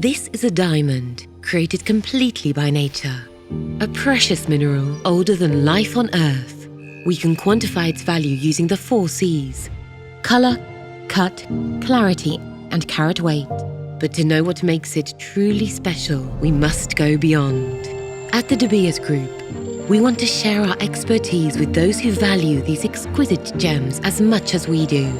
This is a diamond created completely by nature. A precious mineral older than life on Earth. We can quantify its value using the 4 C's: color, cut, clarity, and carat weight. But to know what makes it truly special, we must go beyond. At the De Beers Group, we want to share our expertise with those who value these exquisite gems as much as we do.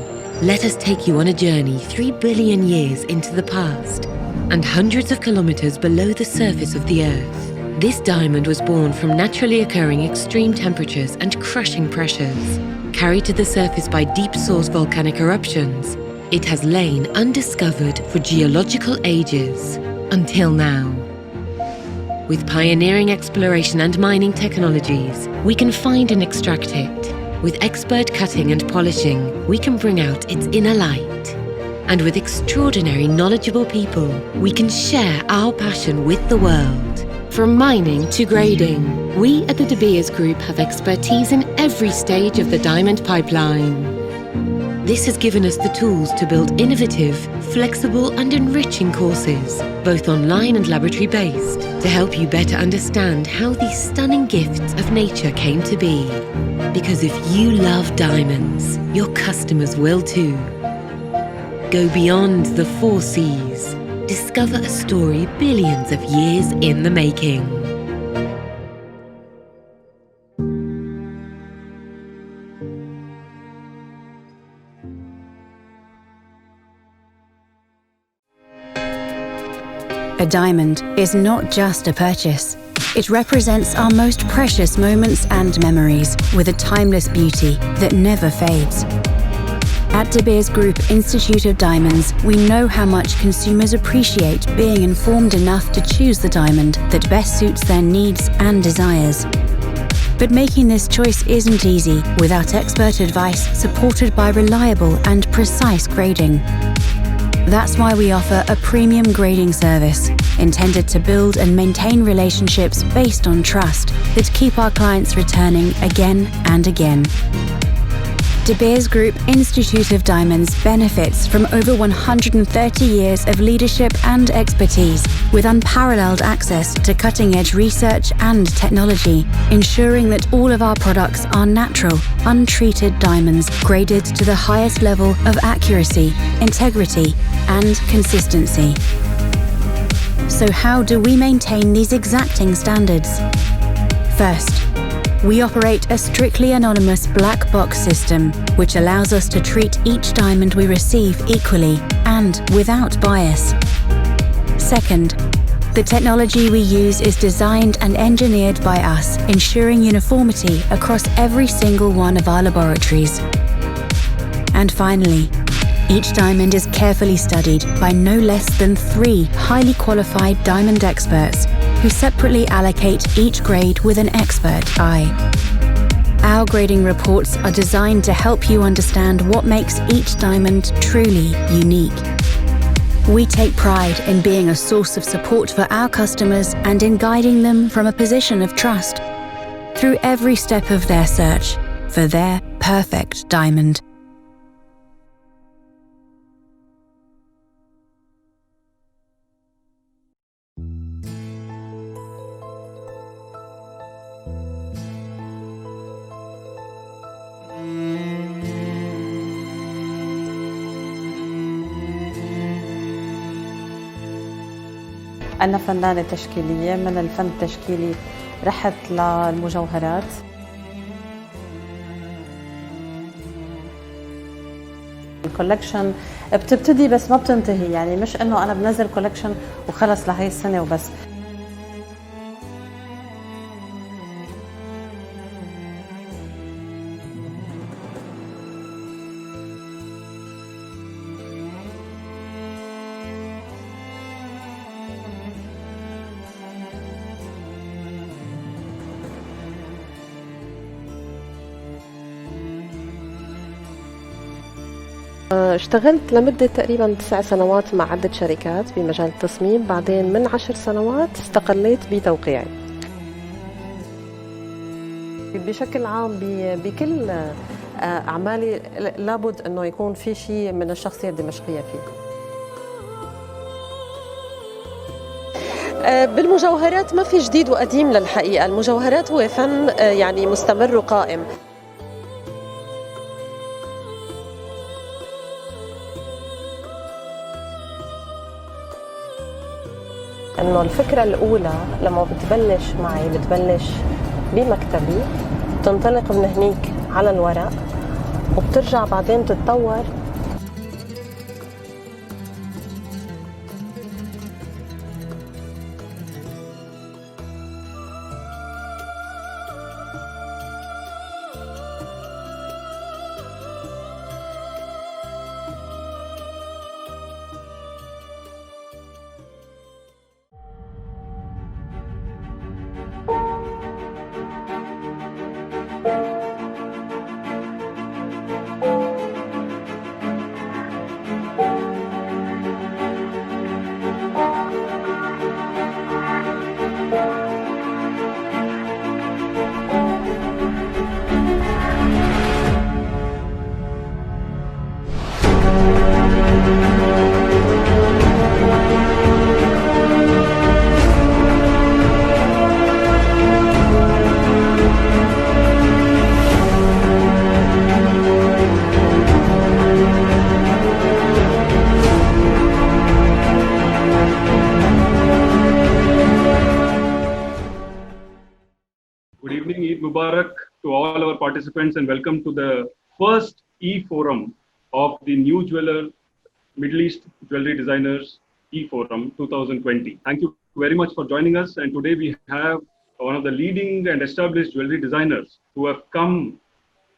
Let us take you on a journey 3 billion years into the past and hundreds of kilometers below the surface of the Earth. This diamond was born from naturally occurring extreme temperatures and crushing pressures. Carried to the surface by deep source volcanic eruptions, it has lain undiscovered for geological ages, until now. With pioneering exploration and mining technologies, we can find and extract it. With expert cutting and polishing, we can bring out its inner light. And with extraordinary knowledgeable people, we can share our passion with the world. From mining to grading, we at the De Beers Group have expertise in every stage of the diamond pipeline. This has given us the tools to build innovative, flexible and enriching courses, both online and laboratory-based, to help you better understand how these stunning gifts of nature came to be. Because if you love diamonds, your customers will too. Go beyond the 4 C's. Discover a story billions of years in the making. A diamond is not just a purchase. It represents our most precious moments and memories with a timeless beauty that never fades. At De Beers Group Institute of Diamonds, we know how much consumers appreciate being informed enough to choose the diamond that best suits their needs and desires. But making this choice isn't easy without expert advice supported by reliable and precise grading. That's why we offer a premium grading service intended to build and maintain relationships based on trust that keep our clients returning again and again. De Beers Group Institute of Diamonds benefits from over 130 years of leadership and expertise, with unparalleled access to cutting-edge research and technology, ensuring that all of our products are natural, untreated diamonds graded to the highest level of accuracy, integrity, and consistency. So how do we maintain these exacting standards? First, we operate a strictly anonymous black box system, which allows us to treat each diamond we receive equally and without bias. Second, the technology we use is designed and engineered by us, ensuring uniformity across every single one of our laboratories. And finally, each diamond is carefully studied by no less than 3 highly qualified diamond experts who separately allocate each grade with an expert eye. Our grading reports are designed to help you understand what makes each diamond truly unique. We take pride in being a source of support for our customers and in guiding them from a position of trust through every step of their search for their perfect diamond. أنا فنانة تشكيلية. من الفن التشكيلي رحت للمجوهرات. الكولكشن بتبتدي بس ما بتنتهي، يعني مش إنه أنا بنزل كولكشن وخلص لهي السنة وبس. اشتغلت لمدة تقريبا 9 سنوات مع عدة شركات بمجال التصميم، بعدين من 10 سنوات استقليت بتوقيعي. بشكل عام بكل أعمالي لابد أنه يكون في شيء من الشخصية الدمشقية فيه. بالمجوهرات ما في جديد وقديم للحقيقة. المجوهرات هو فن يعني مستمر وقائم. إنه الفكرة الأولى لما بتبلش معي بتبلش بمكتبي، بتنطلق من هنيك على الورق وبترجع بعدين تتطور. Good evening, Eid Mubarak to all our participants and welcome to the first E-Forum of the New Jeweler Middle East Jewelry Designers E-Forum 2020. Thank you very much for joining us, and today we have one of the leading and established jewelry designers who have come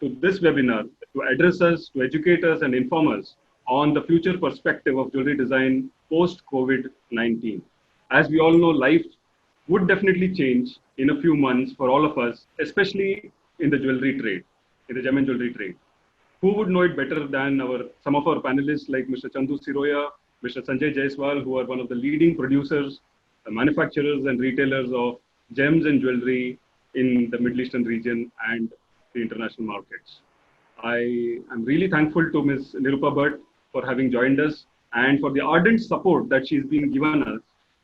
to this webinar to address us, to educate us and inform us on the future perspective of jewelry design post-COVID-19. As we all know, life would definitely change in a few months for all of us, especially in the jewelry trade, in the gem and jewelry trade. Who would know it better than some of our panelists like Mr. Chandu Siroya, Mr. Sanjay Jaiswal, who are one of the leading producers, manufacturers and retailers of gems and jewelry in the Middle Eastern region and the international markets. I am really thankful to Ms. Nirupa Bhatt for having joined us and for the ardent support that she's been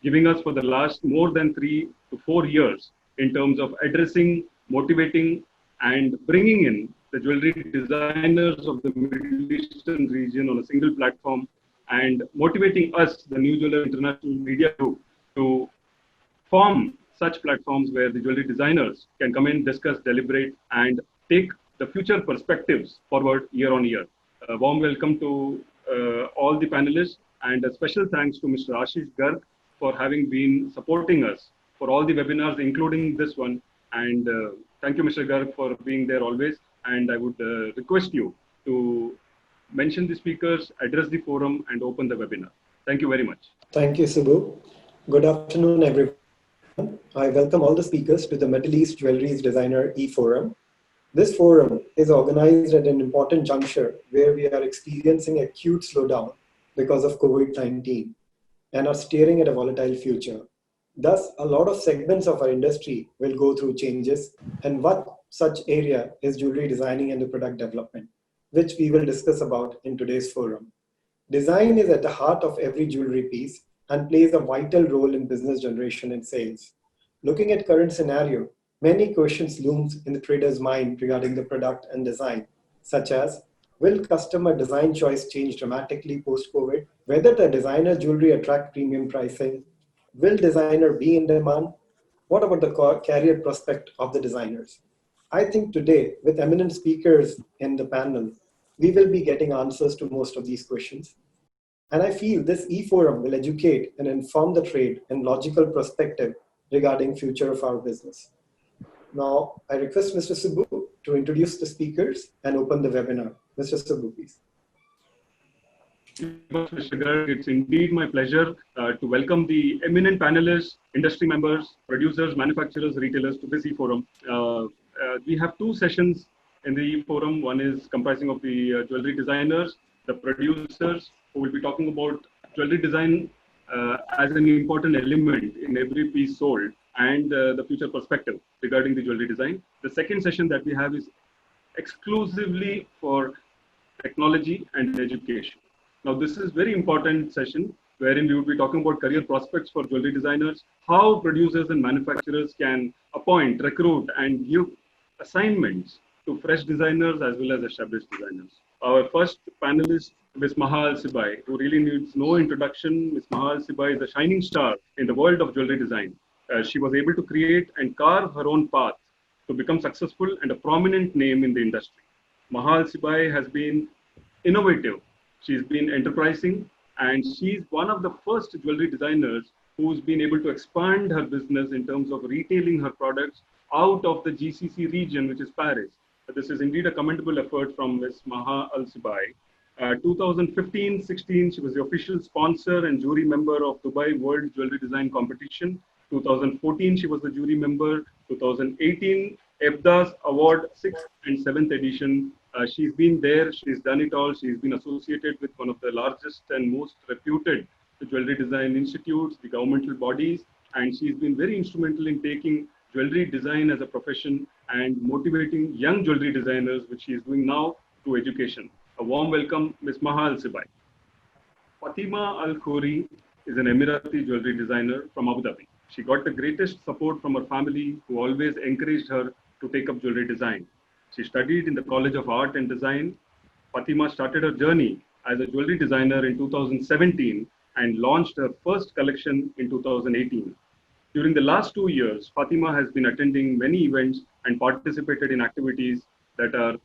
giving us for the last more than 3 to 4 years in terms of addressing, motivating, and bringing in the jewelry designers of the Middle Eastern region on a single platform and motivating us, the New Jeweler International Media Group, to form such platforms where the jewelry designers can come in, discuss, deliberate, and take the future perspectives forward year on year. A warm welcome to all the panelists, and a special thanks to Mr. Ashish Garg for having been supporting us for all the webinars, including this one. And thank you, Mr. Garg, for being there always. And I would request you to mention the speakers, address the forum, and open the webinar. Thank you very much. Thank you, Subbu. Good afternoon, everyone. I welcome all the speakers to the Middle East Jewelry Designer E-Forum. This forum is organized at an important juncture where we are experiencing acute slowdown because of COVID-19 and are staring at a volatile future. Thus, a lot of segments of our industry will go through changes, and what such area is jewelry designing and the product development, which we will discuss about in today's forum. Design is at the heart of every jewelry piece and plays a vital role in business generation and sales. Looking at current scenario, many questions loom in the trader's mind regarding the product and design, such as, will customer design choice change dramatically post-COVID? Whether the designer jewelry attract premium pricing? Will designer be in demand? What about the career prospect of the designers? I think today, with eminent speakers in the panel, we will be getting answers to most of these questions. And I feel this e-forum will educate and inform the trade in logical perspective regarding future of our business. Now, I request Mr. Subbu to introduce the speakers and open the webinar. Mr. Subbu, please. Mr. Garg, it's indeed my pleasure to welcome the eminent panelists, industry members, producers, manufacturers, retailers to this e-forum. We have 2 sessions in the e-forum. One is comprising of the jewelry designers, the producers, who will be talking about jewelry design as an important element in every piece sold, and the future perspective regarding the jewelry design. The second session that we have is exclusively for technology and education. Now, this is very important session wherein we would be talking about career prospects for jewelry designers, how producers and manufacturers can appoint, recruit, and give assignments to fresh designers as well as established designers. Our first panelist, Ms. Mahal Sibai, who really needs no introduction. Ms. Mahal Sibai is a shining star in the world of jewelry design. She was able to create and carve her own path to become successful and a prominent name in the industry. Mahal Sibai has been innovative. She's been enterprising, and she's one of the first jewelry designers who's been able to expand her business in terms of retailing her products out of the GCC region, which is Paris. This is indeed a commendable effort from Ms. Maha Al-Sibai. 2015-16, she was the official sponsor and jury member of Dubai World Jewelry Design Competition. 2014, she was the jury member. 2018, EBDA's Award 6th and 7th edition. She's been there, she's done it all. She's been associated with one of the largest and most reputed jewelry design institutes, the governmental bodies, and she's been very instrumental in taking jewelry design as a profession and motivating young jewelry designers, which she is doing now, to education. A warm welcome, Ms. Mahal Sibai. Fatima Al Khouri is an Emirati jewelry designer from Abu Dhabi. She got the greatest support from her family, who always encouraged her to take up jewelry design. She studied in the College of Art and Design. Fatima started her journey as a jewelry designer in 2017 and launched her first collection in 2018. During the last 2 years, Fatima has been attending many events and participated in activities that have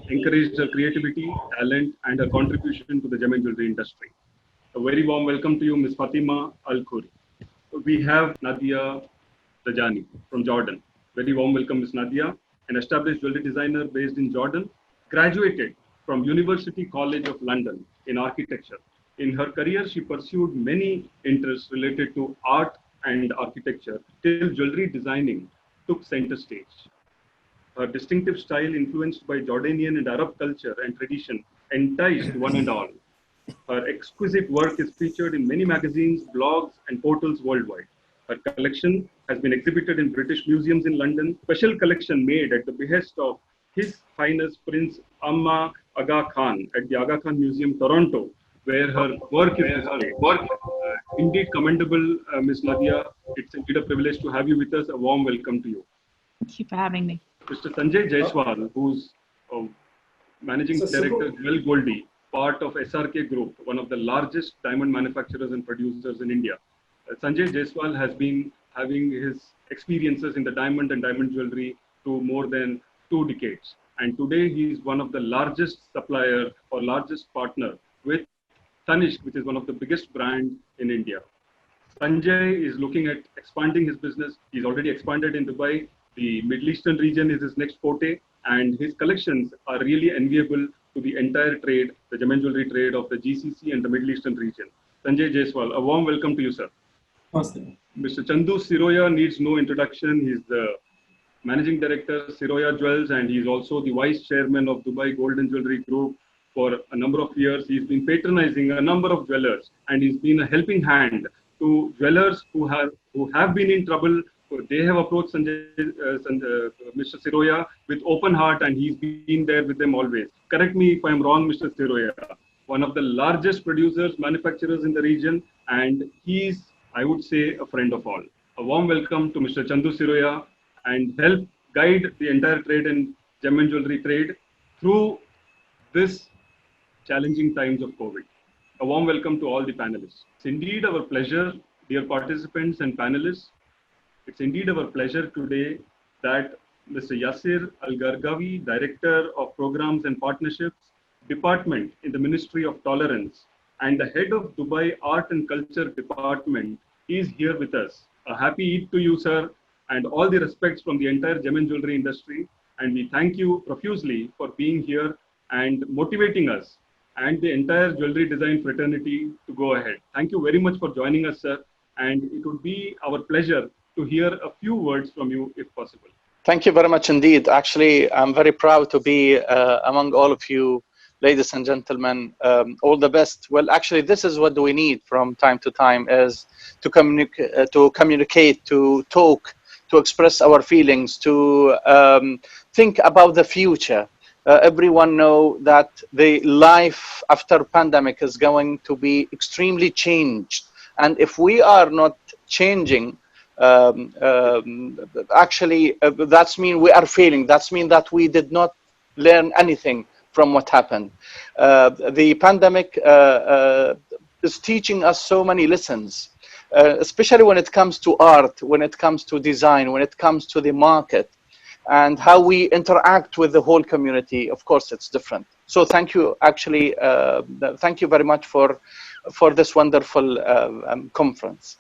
encouraged her creativity, talent, and her contribution to the gem and jewelry industry. A very warm welcome to you, Ms. Fatima Al Khouri. We have Nadia Dajani from Jordan. Very warm welcome, Ms. Nadia, an established jewelry designer based in Jordan, graduated from University College of London in architecture. In her career, she pursued many interests related to art and architecture till jewelry designing took center stage. Her distinctive style, influenced by Jordanian and Arab culture and tradition, enticed one and all. Her exquisite work is featured in many magazines, blogs, and portals worldwide. Her collection has been exhibited in British museums in London. Special collection made at the behest of His Highness Prince Amma Aga Khan at the Aga Khan Museum, Toronto, where her work is displayed. Indeed commendable, Ms. Nadia. It's indeed a privilege to have you with us. A warm welcome to you. Thank you for having me. Mr. Sanjay Jaiswal, who's Managing Director, Jewel Goldie, part of SRK Group, one of the largest diamond manufacturers and producers in India. Sanjay Jaiswal has been having his experiences in the diamond and diamond jewelry to more than 2 decades. And today he is one of the largest supplier or largest partner with Tanishq, which is one of the biggest brands in India. Sanjay is looking at expanding his business. He's already expanded in Dubai. The Middle Eastern region is his next forte, and his collections are really enviable to the entire trade, the gem and jewelry trade of the GCC and the Middle Eastern region. Sanjay Jaiswal, a warm welcome to you, sir. Awesome. Mr. Chandu Siroya needs no introduction. He's the Managing Director, Siroya Jewels, and he's also the Vice Chairman of Dubai Gold and Jewelry Group. For a number of years, he's been patronizing a number of jewelers, and he's been a helping hand to jewelers who have been in trouble. They have approached Mr. Siroya with open heart, and he's been there with them always. Correct me if I'm wrong, Mr. Siroya. One of the largest producers, manufacturers in the region, and he's, I would say, a friend of all. A warm welcome to Mr. Chandu Siroya, and help guide the entire trade and gem and jewelry trade through this challenging times of COVID. A warm welcome to all the panelists. It's indeed our pleasure, dear participants and panelists. It's indeed our pleasure today that Mr. Yasir Al-Gargawi, Director of Programs and Partnerships Department in the Ministry of Tolerance, and the head of Dubai Art and Culture Department is here with us. A happy Eid to you, sir, and all the respects from the entire gem and jewelry industry. And we thank you profusely for being here and motivating us and the entire jewelry design fraternity to go ahead. Thank you very much for joining us, sir. And it would be our pleasure to hear a few words from you, if possible. Thank you very much indeed. Actually, I'm very proud to be among all of you, ladies and gentlemen. All the best. Well, actually, this is what we need from time to time, is to communicate, to talk, to express our feelings, to think about the future. everyone know that the life after pandemic is going to be extremely changed. And if we are not changing, actually, that's mean we are failing. That's mean that we did not learn anything from what happened. The pandemic is teaching us so many lessons, especially when it comes to art, when it comes to design, when it comes to the market, and how we interact with the whole community. Of course, it's different. So thank you, actually, thank you very much for this wonderful conference.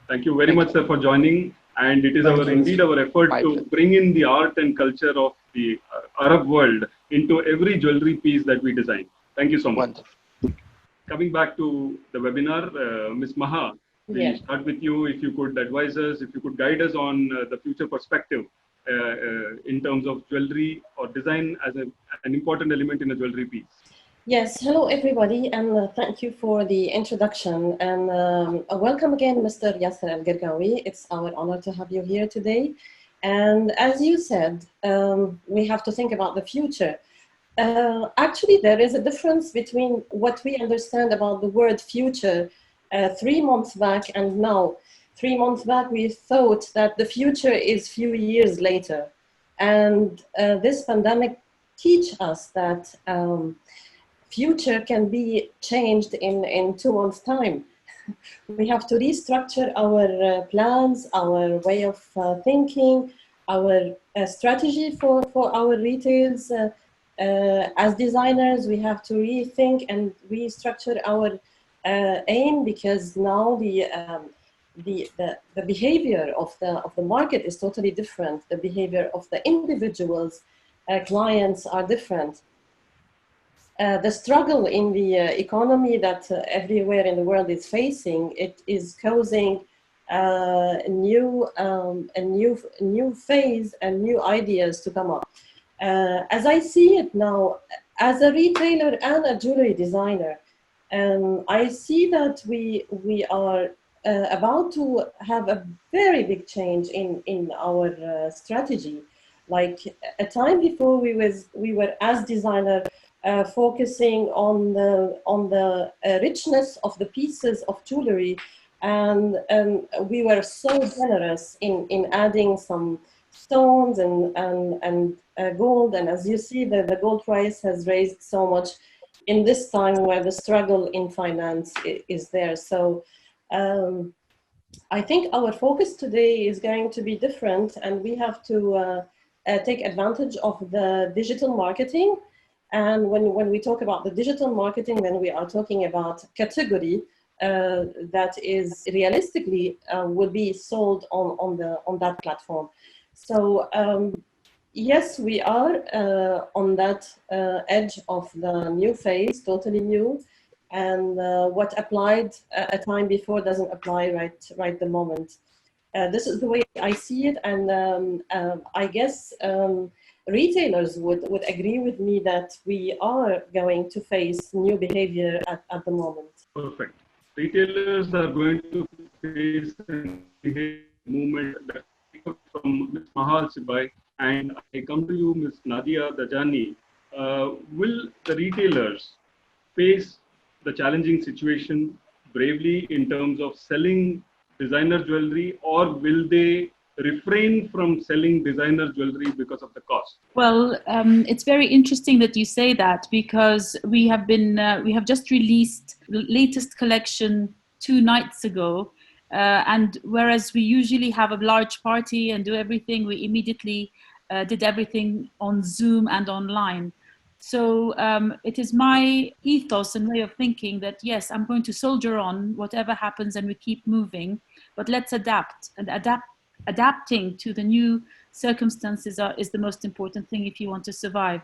Thank you very much, sir, for joining. And it is indeed our effort to bring in the art and culture of the Arab world into every jewelry piece that we design. Thank you so much. Wonderful. Coming back to the webinar, Ms. Maha, we start with you. If you could advise us, if you could guide us on the future perspective in terms of jewelry or design as an important element in a jewelry piece. Yes, hello everybody, and thank you for the introduction. And welcome again, Mr. Yasser Al-Gergawi. It's our honor to have you here today. And as you said, we have to think about the future. Actually, there is a difference between what we understand about the word future 3 months back and now. 3 months back, we thought that the future is few years later. And this pandemic teach us that future can be changed in 2 months' time. We have to restructure our plans, our way of thinking, our strategy for our retails. As designers, we have to rethink and restructure our aim, because now the behavior of the market is totally different. The behavior of the individuals, clients are different. The struggle in the economy that everywhere in the world is facing, it is causing a new phase and new ideas to come up. As I see it now, as a retailer and a jewelry designer, I see that we are about to have a very big change in our strategy. Like a time before, we were as designer focusing on the richness of the pieces of jewelry, and we were so generous in adding some stones and gold. And as you see, the gold price has raised so much in this time where the struggle in finance is there. So I think our focus today is going to be different, and we have to take advantage of the digital marketing. And when we talk about the digital marketing, then we are talking about category that is realistically will be sold on that platform. So yes, we are on that edge of the new phase, totally new, and what applied a time before doesn't apply right the moment. This is the way I see it, and I guess retailers would agree with me that we are going to face new behavior at the moment. Perfect. Retailers are going to face a behavior movement that from Ms. Mahal Sibai, and I come to you, Ms. Nadia Dajani. Will the retailers face the challenging situation bravely in terms of selling designer jewelry, or will they refrain from selling designer jewelry because of the cost? Well, it's very interesting that you say that, because we have just released the latest collection 2 nights ago, and whereas we usually have a large party and do everything, we immediately did everything on Zoom and online. So it is my ethos and way of thinking that yes, I'm going to soldier on whatever happens, and we keep moving, but let's adapt. And adapting to the new circumstances is the most important thing if you want to survive.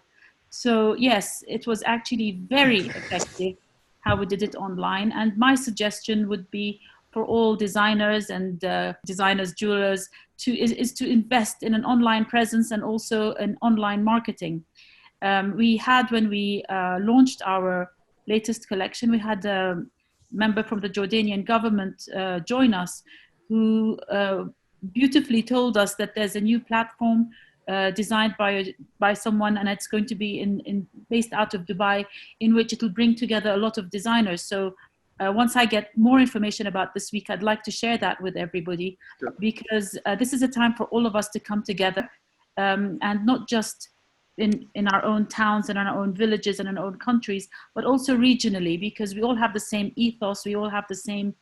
So yes, it was actually very effective how we did it online. And my suggestion would be for all designers and designers, jewelers, is to invest in an online presence and also in online marketing. We had, when we launched our latest collection, we had a member from the Jordanian government join us, who beautifully told us that there's a new platform designed by someone, and it's going to be based out of Dubai, in which it will bring together a lot of designers. So once I get more information about this week, I'd like to share that with everybody, Sure. because this is a time for all of us to come together, and not just in our own towns and in our own villages and in our own countries, but also regionally, because we all have the same ethos, we all have the same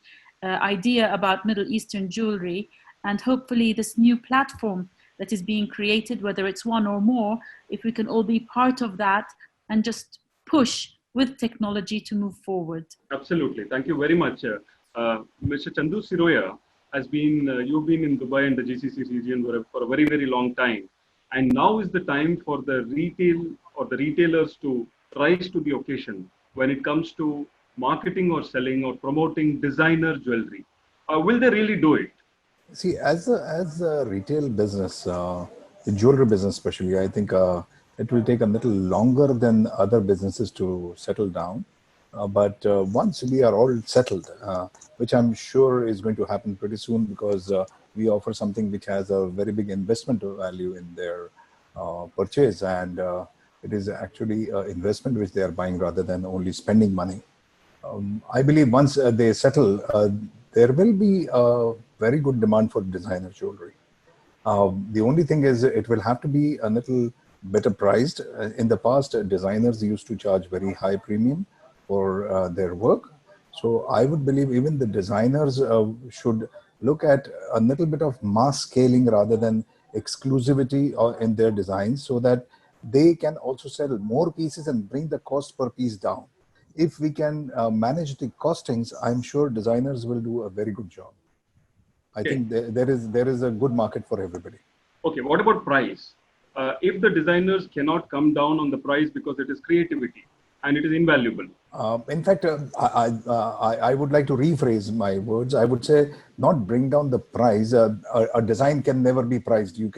idea about Middle Eastern jewelry, and hopefully this new platform that is being created, whether it's one or more, if we can all be part of that and just push with technology to move forward. Absolutely. Thank you very much. Mr. Chandu Siroya has been, you've been in Dubai and the GCC region for a very, very long time. And now is the time for the retail or the retailers to rise to the occasion when it comes to marketing or selling or promoting designer jewelry. Will they really do it? See, as a retail business, the jewelry business especially, I think it will take a little longer than other businesses to settle down. But once we are all settled, which I'm sure is going to happen pretty soon, because we offer something which has a very big investment value in their purchase, and it is actually an investment which they are buying rather than only spending money. I believe once they settle, there will be a very good demand for designer jewelry. The only thing is it will have to be a little better priced. In the past, designers used to charge very high premium for their work. So I would believe even the designers should look at a little bit of mass scaling rather than exclusivity in their designs, so that they can also sell more pieces and bring the cost per piece down. If we can manage the costings, I'm sure designers will do a very good job. I think there is a good market for everybody. Okay, what about price? If the designers cannot come down on the price because it is creativity and it is invaluable. In fact, I would like to rephrase my words. I would say not bring down the price. A design can never be priced. It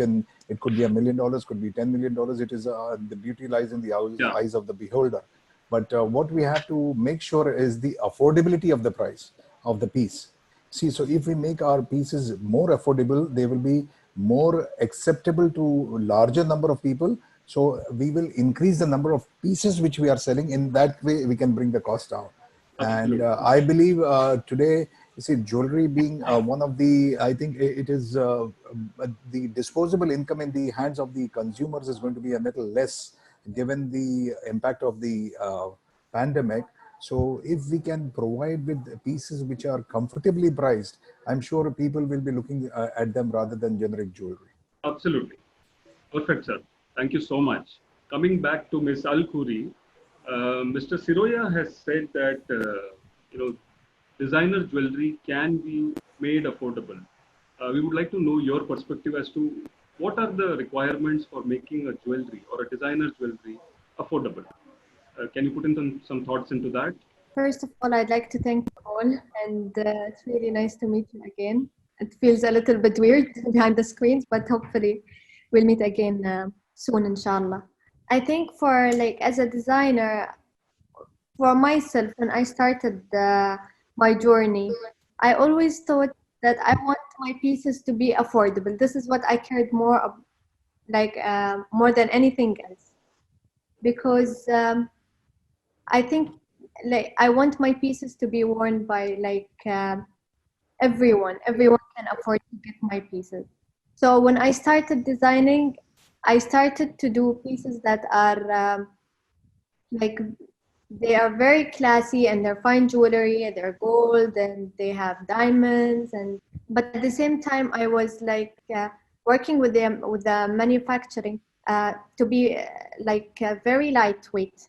could be $1 million, could be $10 million. It is the beauty lies in the eyes of the beholder. But what we have to make sure is the affordability of the price of the piece. See, so if we make our pieces more affordable, they will be more acceptable to larger number of people. So we will increase the number of pieces which we are selling. In that way, we can bring the cost down. Absolutely. And I believe today, you see, jewelry being one of the, I think it is the disposable income in the hands of the consumers is going to be a little less given the impact of the pandemic. So if we can provide with pieces which are comfortably priced, I'm sure people will be looking at them rather than generic jewelry. Absolutely. Perfect, sir. Thank you so much. Coming back to Ms. Al-Khoury, Mr. Siroya has said that designer jewelry can be made affordable. We would like to know your perspective as to what are the requirements for making a jewelry or a designer jewelry affordable. Can you put in some thoughts into that? First of all, I'd like to thank you all, and it's really nice to meet you again. It feels a little bit weird behind the screens, but hopefully we'll meet again soon, inshallah. I think as a designer, for myself, when I started my journey, I always thought that I want my pieces to be affordable. This is what I cared more than anything else, because I think I want my pieces to be worn by everyone. Everyone can afford to get my pieces. So when I started designing, I started to do pieces that are they are very classy, and they're fine jewelry, and they're gold, and they have diamonds, but at the same time I was working with the manufacturing to be very lightweight,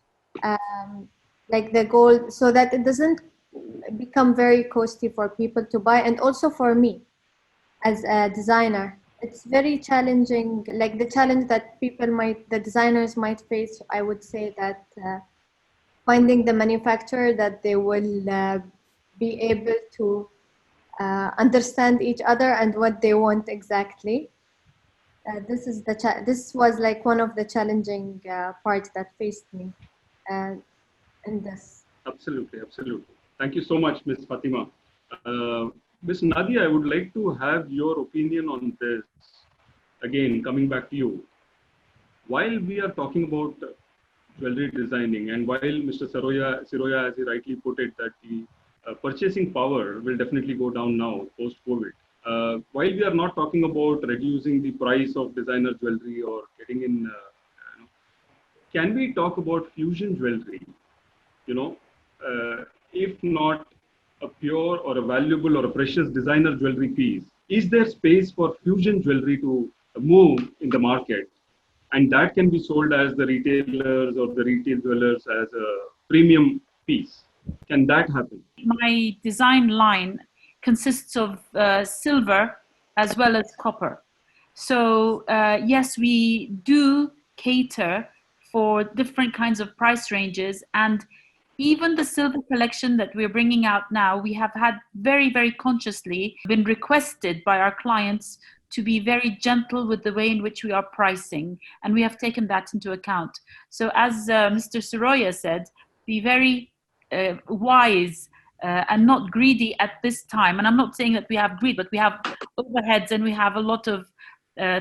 like the gold, so that it doesn't become very costly for people to buy, and also for me as a designer. It's very challenging, the challenge that the designers might face. I would say that finding the manufacturer that they will be able to understand each other and what they want exactly. This was one of the challenging parts that faced me in this. Absolutely. Thank you so much, Ms. Fatima. Ms. Nadia, I would like to have your opinion on this. Again, coming back to you. while we are talking about jewelry designing, and while Mr. Siroya, as he rightly put it, that the purchasing power will definitely go down now post-COVID. While we are not talking about reducing the price of designer jewelry or getting in, can we talk about fusion jewelry? You know, if not a pure or a valuable or a precious designer jewelry piece, is there space for fusion jewelry to move in the market? And that can be sold as the retailers or the retail jewelers as a premium piece. Can that happen? My design line consists of silver as well as copper. So yes, we do cater for different kinds of price ranges, and even the silver collection that we're bringing out now, we have had very, very consciously been requested by our clients to be very gentle with the way in which we are pricing, and we have taken that into account. So as Mr. Siroya said, be very wise and not greedy at this time. And I'm not saying that we have greed, but we have overheads and we have a lot of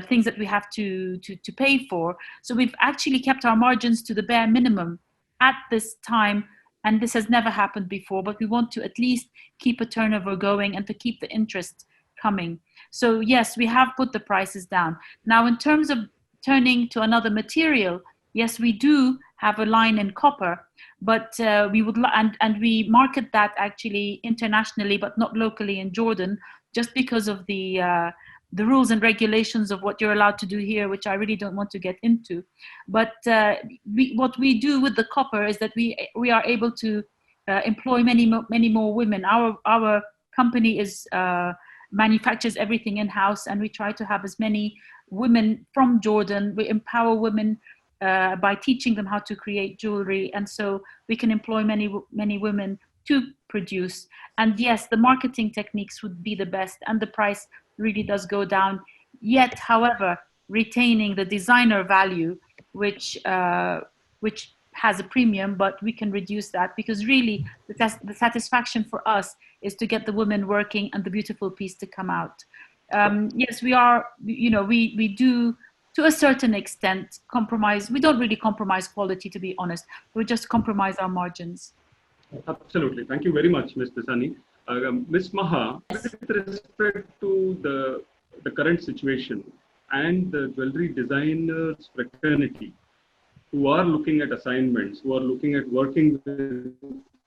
things that we have to pay for. So we've actually kept our margins to the bare minimum at this time, and this has never happened before, but we want to at least keep a turnover going and to keep the interest coming. So yes, we have put the prices down. Now, in terms of turning to another material, yes, we do have a line in copper, but we would and we market that actually internationally, but not locally in Jordan, just because of the rules and regulations of what you're allowed to do here, which I really don't want to get into. But what we do with the copper is that we are able to employ many more women. Our company is manufactures everything in house, and we try to have as many women from Jordan. We empower women by teaching them how to create jewelry, and so we can employ many women to produce. And yes, the marketing techniques would be the best, and the price really does go down, yet however retaining the designer value, which has a premium, but we can reduce that, because really the satisfaction for us is to get the women working and the beautiful piece to come out. Yes, we are, we do to a certain extent compromise. We don't really compromise quality, to be honest. We just compromise our margins. Absolutely. Thank you very much, Ms. Desani. Ms. Maha, with respect to the current situation and the jewelry designers fraternity who are looking at assignments, who are looking at working with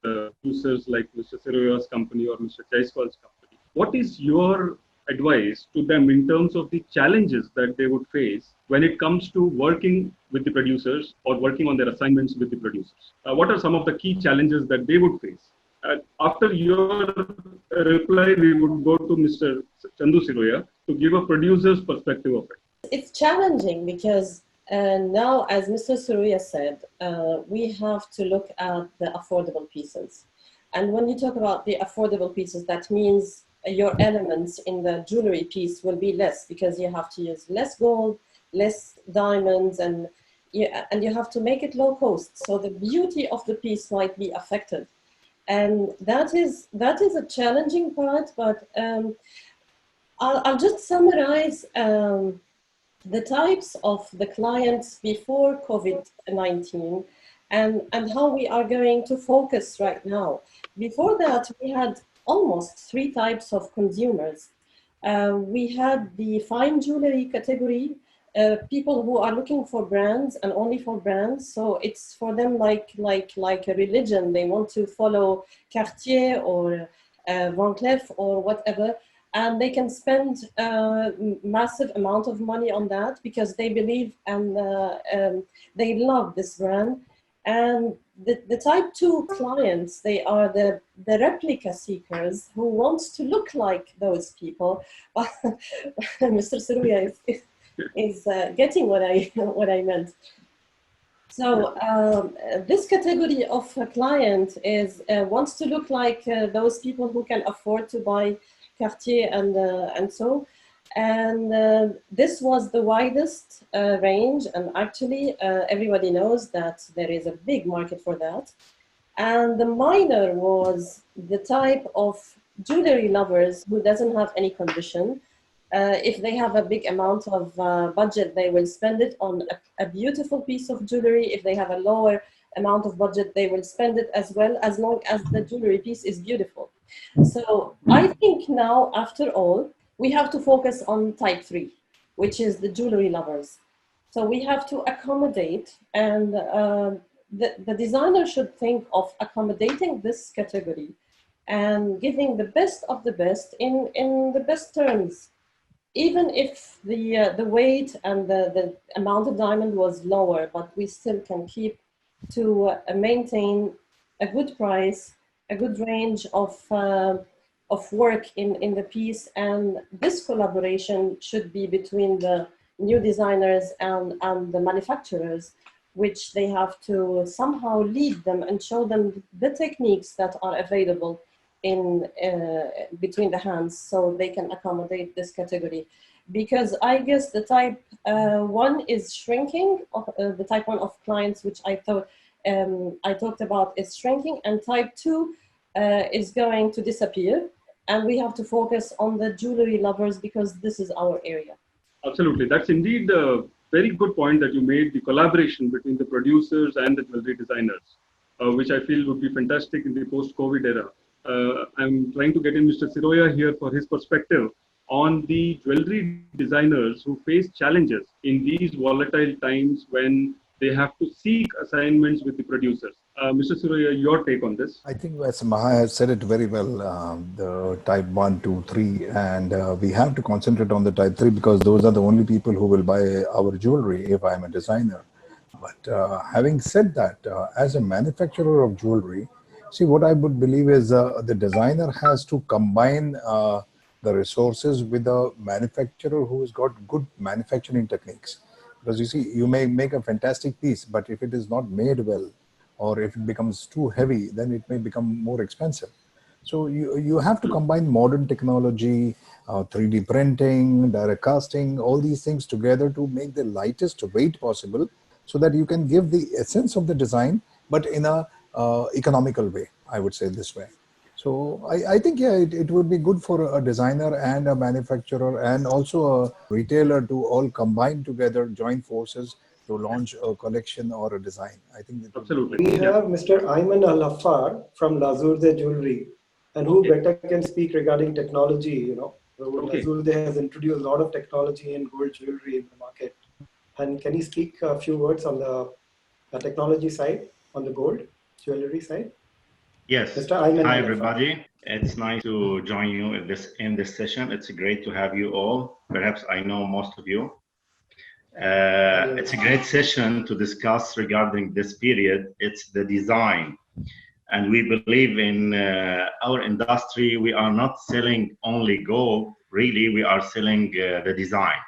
producers like Mr. Siroya's company or Mr. Jaiswal's company, what is your advice to them in terms of the challenges that they would face when it comes to working with the producers or working on their assignments with the producers? What are some of the key challenges that they would face? After your reply, we would go to Mr. Chandu Siroya to give a producer's perspective of it. It's challenging because now, as Mr. Siroya said, we have to look at the affordable pieces. And when you talk about the affordable pieces, that means your elements in the jewelry piece will be less, because you have to use less gold, less diamonds, and you have to make it low cost. So the beauty of the piece might be affected. And that is a challenging part, but I'll just summarize the types of the clients before COVID-19 and how we are going to focus right now. Before that, we had almost 3 types of consumers. We had the fine jewelry category, people who are looking for brands and only for brands. So it's for them like a religion. They want to follow Cartier or Van Cleef or whatever. And they can spend a massive amount of money on that because they believe and they love this brand. And the type 2 clients, they are the replica seekers who wants to look like those people. Mr. Siroya is getting what I meant. So this category of client is wants to look like those people who can afford to buy Cartier and so. And this was the widest range, and actually everybody knows that there is a big market for that. And the minor was the type of jewelry lovers who doesn't have any condition, If they have a big amount of budget, they will spend it on a beautiful piece of jewelry. If they have a lower amount of budget, they will spend it as well, as long as the jewelry piece is beautiful. So I think now, after all, we have to focus on type 3, which is the jewelry lovers. So we have to accommodate, and the designer should think of accommodating this category and giving the best of the best in the best terms. Even if the weight and the amount of diamond was lower, but we still can keep to maintain a good price, a good range of work in the piece. And this collaboration should be between the new designers and the manufacturers, which they have to somehow lead them and show them the techniques that are available in between the hands, so they can accommodate this category. Because I guess the type 1 is shrinking, the type 1 of clients, which I talked about, is shrinking, and type 2 is going to disappear. And we have to focus on the jewelry lovers, because this is our area. Absolutely. That's indeed a very good point that you made, the collaboration between the producers and the jewelry designers, which I feel would be fantastic in the post-COVID era. I'm trying to get in Mr. Siroya here for his perspective on the jewelry designers who face challenges in these volatile times when they have to seek assignments with the producers. Mr. Siroya, your take on this? I think as Maha has said it very well, the type 1, 2, 3, and we have to concentrate on the type 3 because those are the only people who will buy our jewelry if I'm a designer. But having said that, as a manufacturer of jewelry, see, what I would believe is the designer has to combine the resources with a manufacturer who has got good manufacturing techniques. Because you see, you may make a fantastic piece, but if it is not made well, or if it becomes too heavy, then it may become more expensive. So you have to combine modern technology, 3D printing, direct casting, all these things together to make the lightest weight possible so that you can give the essence of the design, but in a economical way, I would say this way. So I think, yeah, it would be good for a designer and a manufacturer and also a retailer to all combine together, join forces to launch a collection or a design. I think that absolutely. We have Mr. Ayman Al-Affar from Lazurde Jewelry, and who better can speak regarding technology, you know. Lazurde has introduced a lot of technology in gold jewelry in the market. And can you speak a few words on the technology side, on the gold jewelry side? Yes. Mr. Ayman Hi, Al-Affar. everybody. It's nice to join you in this session. It's great to have you all. Perhaps I know most of you. It's a great session to discuss regarding this period. It's the design. And we believe in our industry, we are not selling only gold. Really, we are selling the design.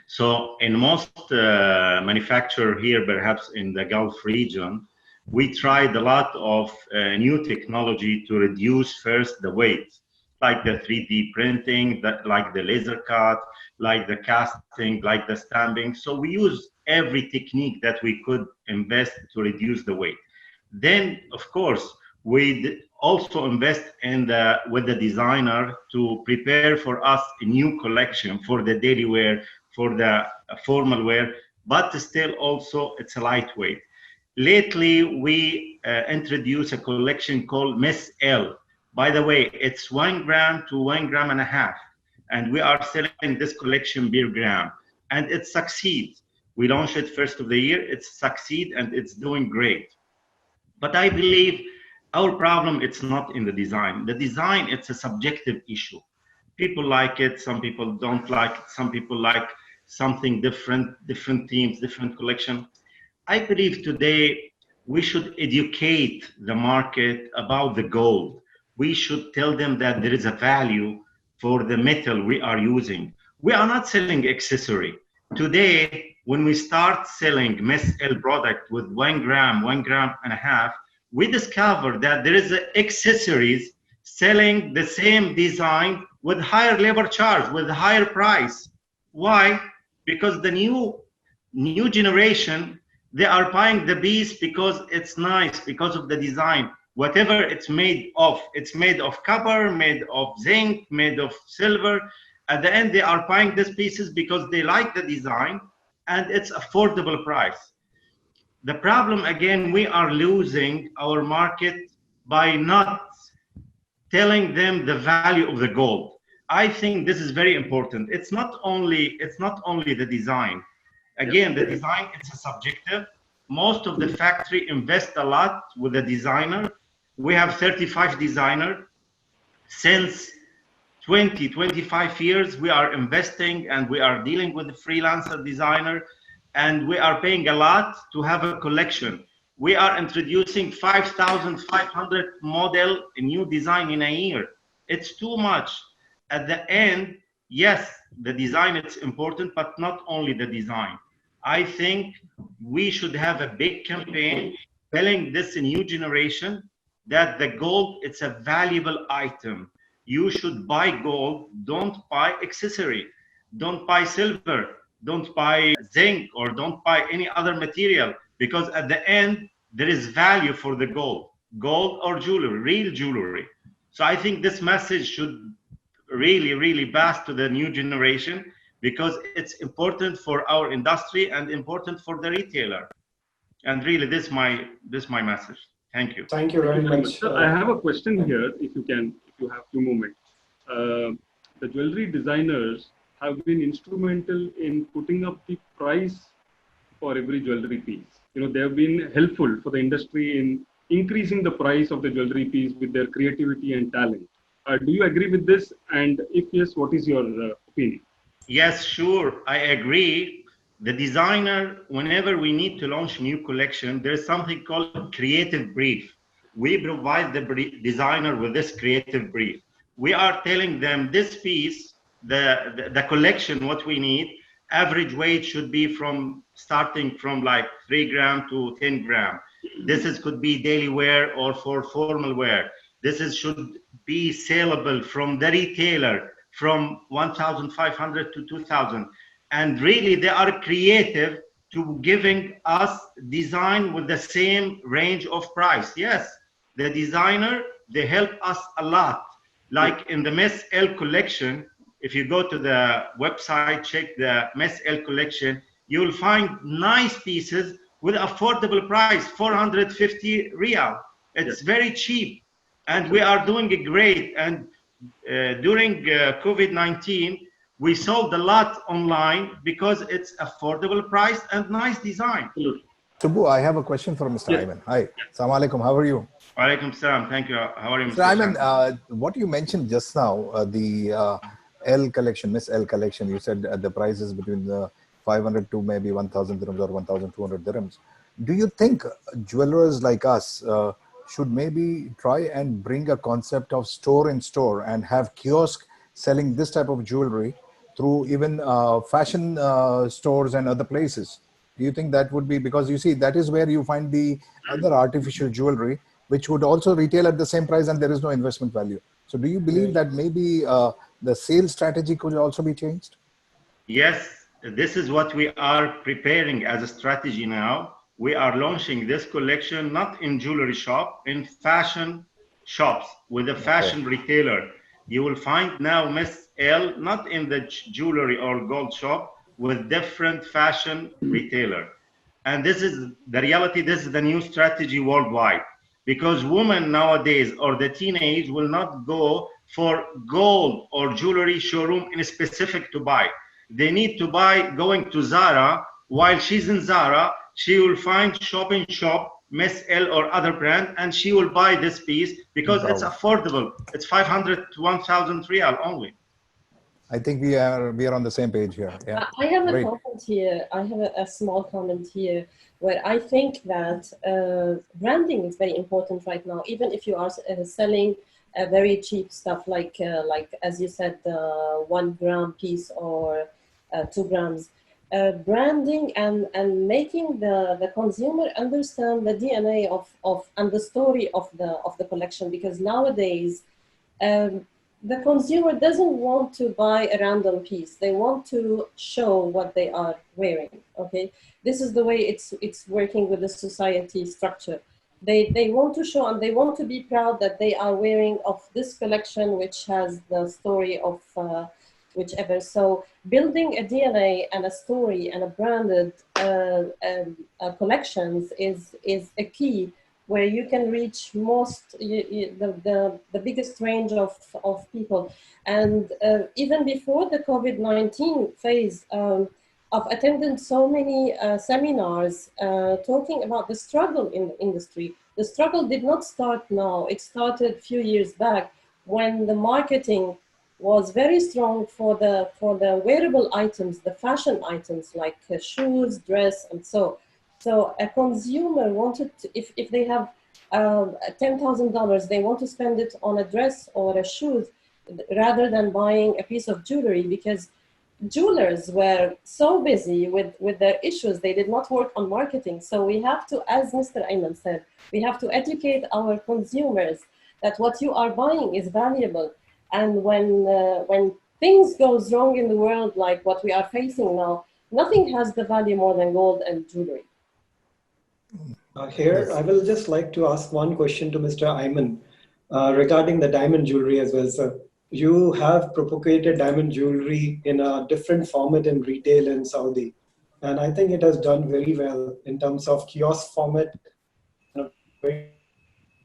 So in most manufacturer here, perhaps in the Gulf region, we tried a lot of new technology to reduce first the weight, like the 3D printing, like the laser cut, like the casting, like the stamping. So we used every technique that we could invest to reduce the weight. Then, of course, we also invest in with the designer to prepare for us a new collection for the daily wear, for the formal wear, but still also it's a lightweight. Lately, we introduced a collection called Miss L. By the way, it's 1 gram to 1.5 grams, and we are selling this collection per gram, and it succeeds. We launched it first of the year, it's succeed and it's doing great. But I believe our problem, it's not in the design. The design, it's a subjective issue. People like it, some people don't like it, some people like something different, different themes, different collection. I believe today we should educate the market about the gold. We should tell them that there is a value for the metal we are using. We are not selling accessory. Today, when we start selling Miss L product with 1 gram, 1.5 grams, we discover that there is accessories selling the same design with higher labor charge, with higher price. Why? Because the new generation, they are buying the piece because it's nice, because of the design. Whatever it's made of copper, made of zinc, made of silver. At the end, they are buying these pieces because they like the design and it's affordable price. The problem, again, we are losing our market by not telling them the value of the gold. I think this is very important. It's not only the design. Again, the design, it's a subjective. Most of the factory invest a lot with the designer. We have 35 designers. Since 25 years, we are investing and we are dealing with the freelancer designer, and we are paying a lot to have a collection. We are introducing 5,500 model new design in a year. It's too much. At the end, yes, the design is important, but not only the design. I think we should have a big campaign telling this new generation that the gold, it's a valuable item. You should buy gold, don't buy accessory, don't buy silver, don't buy zinc, or don't buy any other material, because at the end, there is value for the gold or jewelry, real jewelry. So I think this message should really pass to the new generation, because it's important for our industry and important for the retailer. And really, this is my message. Thank you. Thank you very much. Sir, I have a question here, if you have 2 moments. The jewelry designers have been instrumental in putting up the price for every jewelry piece. They have been helpful for the industry in increasing the price of the jewelry piece with their creativity and talent. Do you agree with this? And if yes, what is your opinion? Yes, sure, I agree. The designer, whenever we need to launch new collection, there's something called creative brief. We provide the designer with this creative brief. We are telling them this piece, the collection, what we need, average weight should be starting from like 3 grams to 10 grams. This could be daily wear or for formal wear. Should be saleable from the retailer from 1,500 to 2,000. And really, they are creative to giving us design with the same range of price. Yes, the designer, they help us a lot. Like in the Miss L collection, if you go to the website, check the Miss L collection, you'll find nice pieces with affordable price, 450 Riyal. It's very cheap. And we are doing it great. And during COVID-19, we sold a lot online because it's affordable price and nice design. Subbu, I have a question for Mr. Ayman. Hi. Assalamu alaikum. How are you? Walaikum salam. Thank you. How are you, Mr. Ayman, what you mentioned just now, the L collection, Miss L collection, you said the price is between 500 to maybe 1,000 dirhams or 1,200 dirhams. Do you think jewelers like us should maybe try and bring a concept of store in store and have kiosk selling this type of jewelry through even fashion stores and other places? Do you think that would be, because you see, that is where you find the other artificial jewelry, which would also retail at the same price and there is no investment value. So do you believe that maybe the sales strategy could also be changed? Yes, this is what we are preparing as a strategy now. We are launching this collection, not in jewelry shop, in fashion shops with a fashion retailer. You will find now Miss L, not in the jewelry or gold shop, with different fashion retailer. And this is the reality, this is the new strategy worldwide. Because women nowadays or the teenage will not go for gold or jewelry showroom in specific to buy. They need to buy going to Zara. While she's in Zara, she will find shopping shop, Miss L or other brand, and she will buy this piece because it's affordable. It's 500 to 1,000 Riyal only. I think we are on the same page here. Yeah. I have a comment here. I have a small comment here where I think that branding is very important right now. Even if you are selling very cheap stuff like as you said, 1 gram piece or 2 grams, branding and making the consumer understand the DNA of and the story of the collection, because nowadays. The consumer doesn't want to buy a random piece. They want to show what they are wearing. Okay, this is the way it's working with the society structure. They want to show and they want to be proud that they are wearing of this collection, which has the story of whichever. So building a DNA and a story and a branded collections is a key where you can reach the biggest range of people. And even before the COVID-19 phase, I've attended so many seminars talking about the struggle in the industry. The struggle did not start now. It started a few years back when the marketing was very strong for the wearable items, the fashion items like shoes, dress, and so. So a consumer wanted to, if they have $10,000, they want to spend it on a dress or a shoes rather than buying a piece of jewelry, because jewelers were so busy with their issues, they did not work on marketing. So we have to, as Mr. Ayman said, we have to educate our consumers that what you are buying is valuable. And when things goes wrong in the world, like what we are facing now, nothing has the value more than gold and jewelry. Here, I will just like to ask one question to Mr. Ayman regarding the diamond jewelry as well, sir. You have propagated diamond jewelry in a different format in retail in Saudi. And I think it has done very well in terms of kiosk format.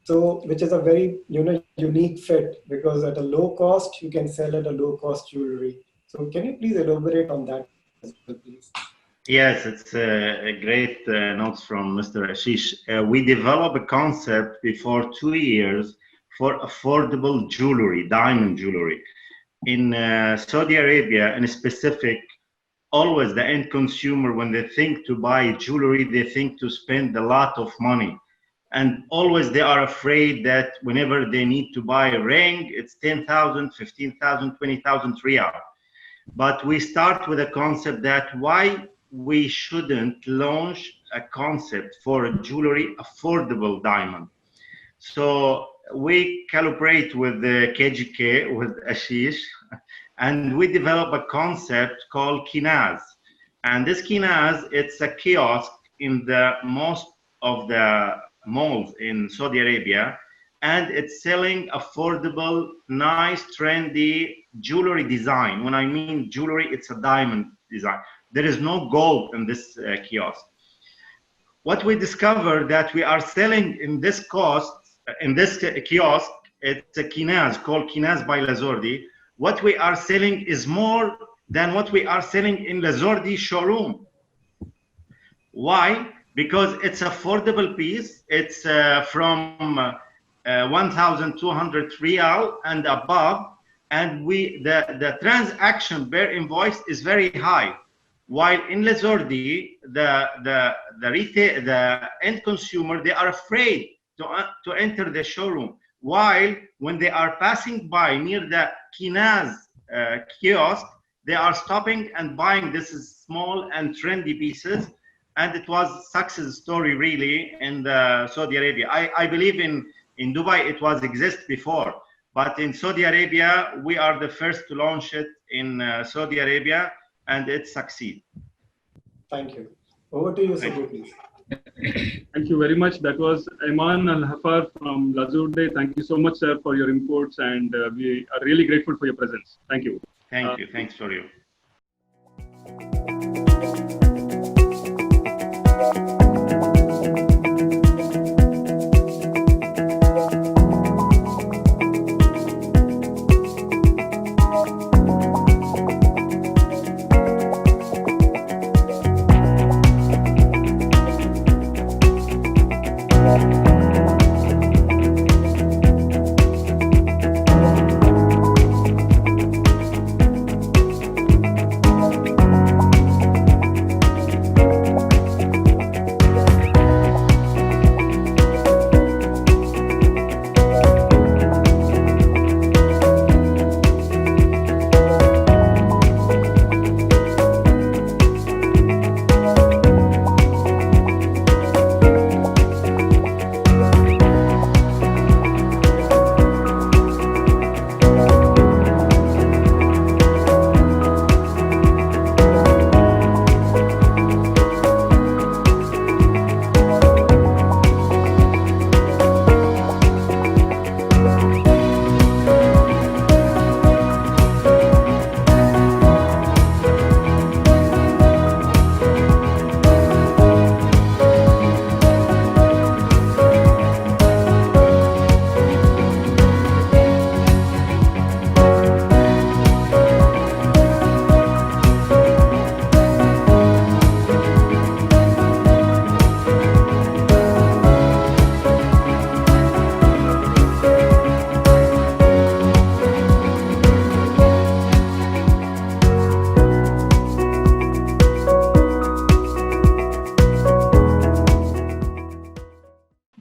So, which is a very unique fit, because at a low cost, you can sell at a low cost jewelry. So can you please elaborate on that as well, please? Yes, it's a great notes from Mr. Ashish. We developed a concept before 2 years for affordable jewelry, diamond jewelry. In Saudi Arabia, in specific, always the end consumer, when they think to buy jewelry, they think to spend a lot of money. And always they are afraid that whenever they need to buy a ring, it's 10,000, 15,000, 20,000 riyal. But we start with a concept that why we shouldn't launch a concept for a jewelry affordable diamond. So we collaborate with the KGK, with Ashish, and we develop a concept called Kinaz. And this Kinaz, it's a kiosk in the most of the malls in Saudi Arabia, and it's selling affordable, nice, trendy jewelry design. When I mean jewelry, it's a diamond design. There is no gold in this kiosk. What we discovered that we are selling in this kiosk, it's a Kinaz called Kinaz by Lazordi. What we are selling is more than what we are selling in Lazordi showroom. Why? Because it's affordable piece. It's from 1,200 riyal and above, and the transaction per invoice is very high. While in Lazordi, the end consumer, they are afraid to enter the showroom. While when they are passing by near the Kinaz kiosk, they are stopping and buying this small and trendy pieces. And it was a success story really in Saudi Arabia. I believe in Dubai it was exist before, but in Saudi Arabia we are the first to launch it in Saudi Arabia, and it succeed. Thank you. Over to you, Subbu, please. Thank you very much. That was Ayman Al-Hafar from Lazurde. Thank you so much, sir, for your inputs, and we are really grateful for your presence. Thank you. Thank you. Thanks for you.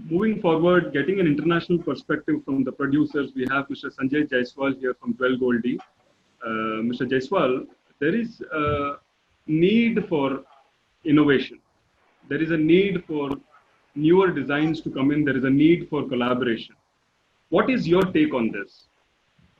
moving forward, getting an international perspective from the producers, we have Mr. Sanjay Jaiswal here from Dwell Goldie. Mr. Jaiswal, there is a need for innovation. There is a need for newer designs to come in. There is a need for collaboration. What is your take on this?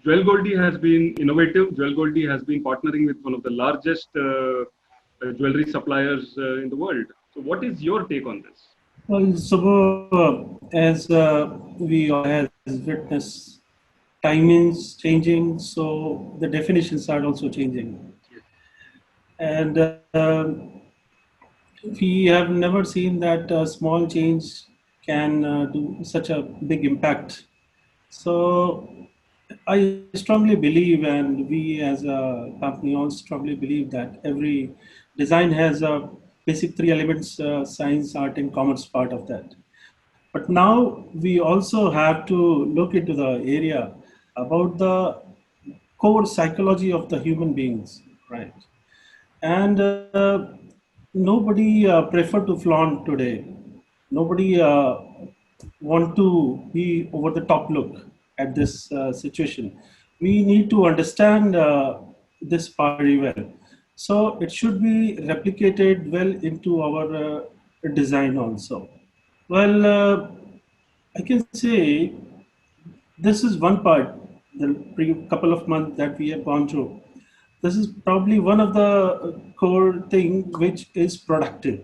Jewel Goldie has been innovative. Jewel Goldie has been partnering with one of the largest jewelry suppliers in the world. So, what is your take on this? Well, so as we all has witnessed, timings changing, so the definitions are also changing. And we have never seen that a small change can do such a big impact. So I strongly believe, and we as a company also strongly believe that every design has a basic three elements: science, art, and commerce part of that. But now we also have to look into the area about the core psychology of the human beings, right? And nobody prefer to flaunt today. Nobody want to be over the top look at this situation. We need to understand this part very well. So it should be replicated well into our design also. Well, I can say this is one part, the couple of months that we have gone through. This is probably one of the core thing which is productive.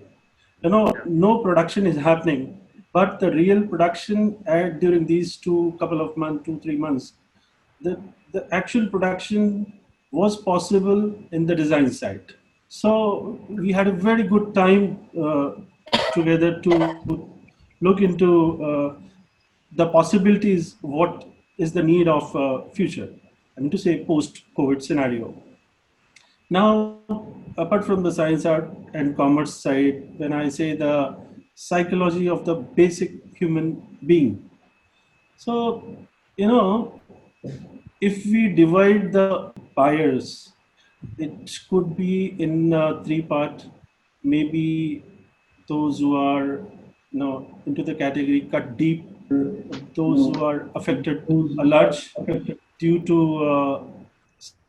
You know, no production is happening, but the real production during these two couple of months, 2 3 months, the actual production was possible in the design side. So we had a very good time together to look into the possibilities, what is the need of future, I mean to say post-COVID scenario. Now, apart from the science, art, and commerce side, when I say the psychology of the basic human being, so you know, if we divide the buyers, it could be in three part. Maybe those who are into the category cut deep, those who are affected a large due to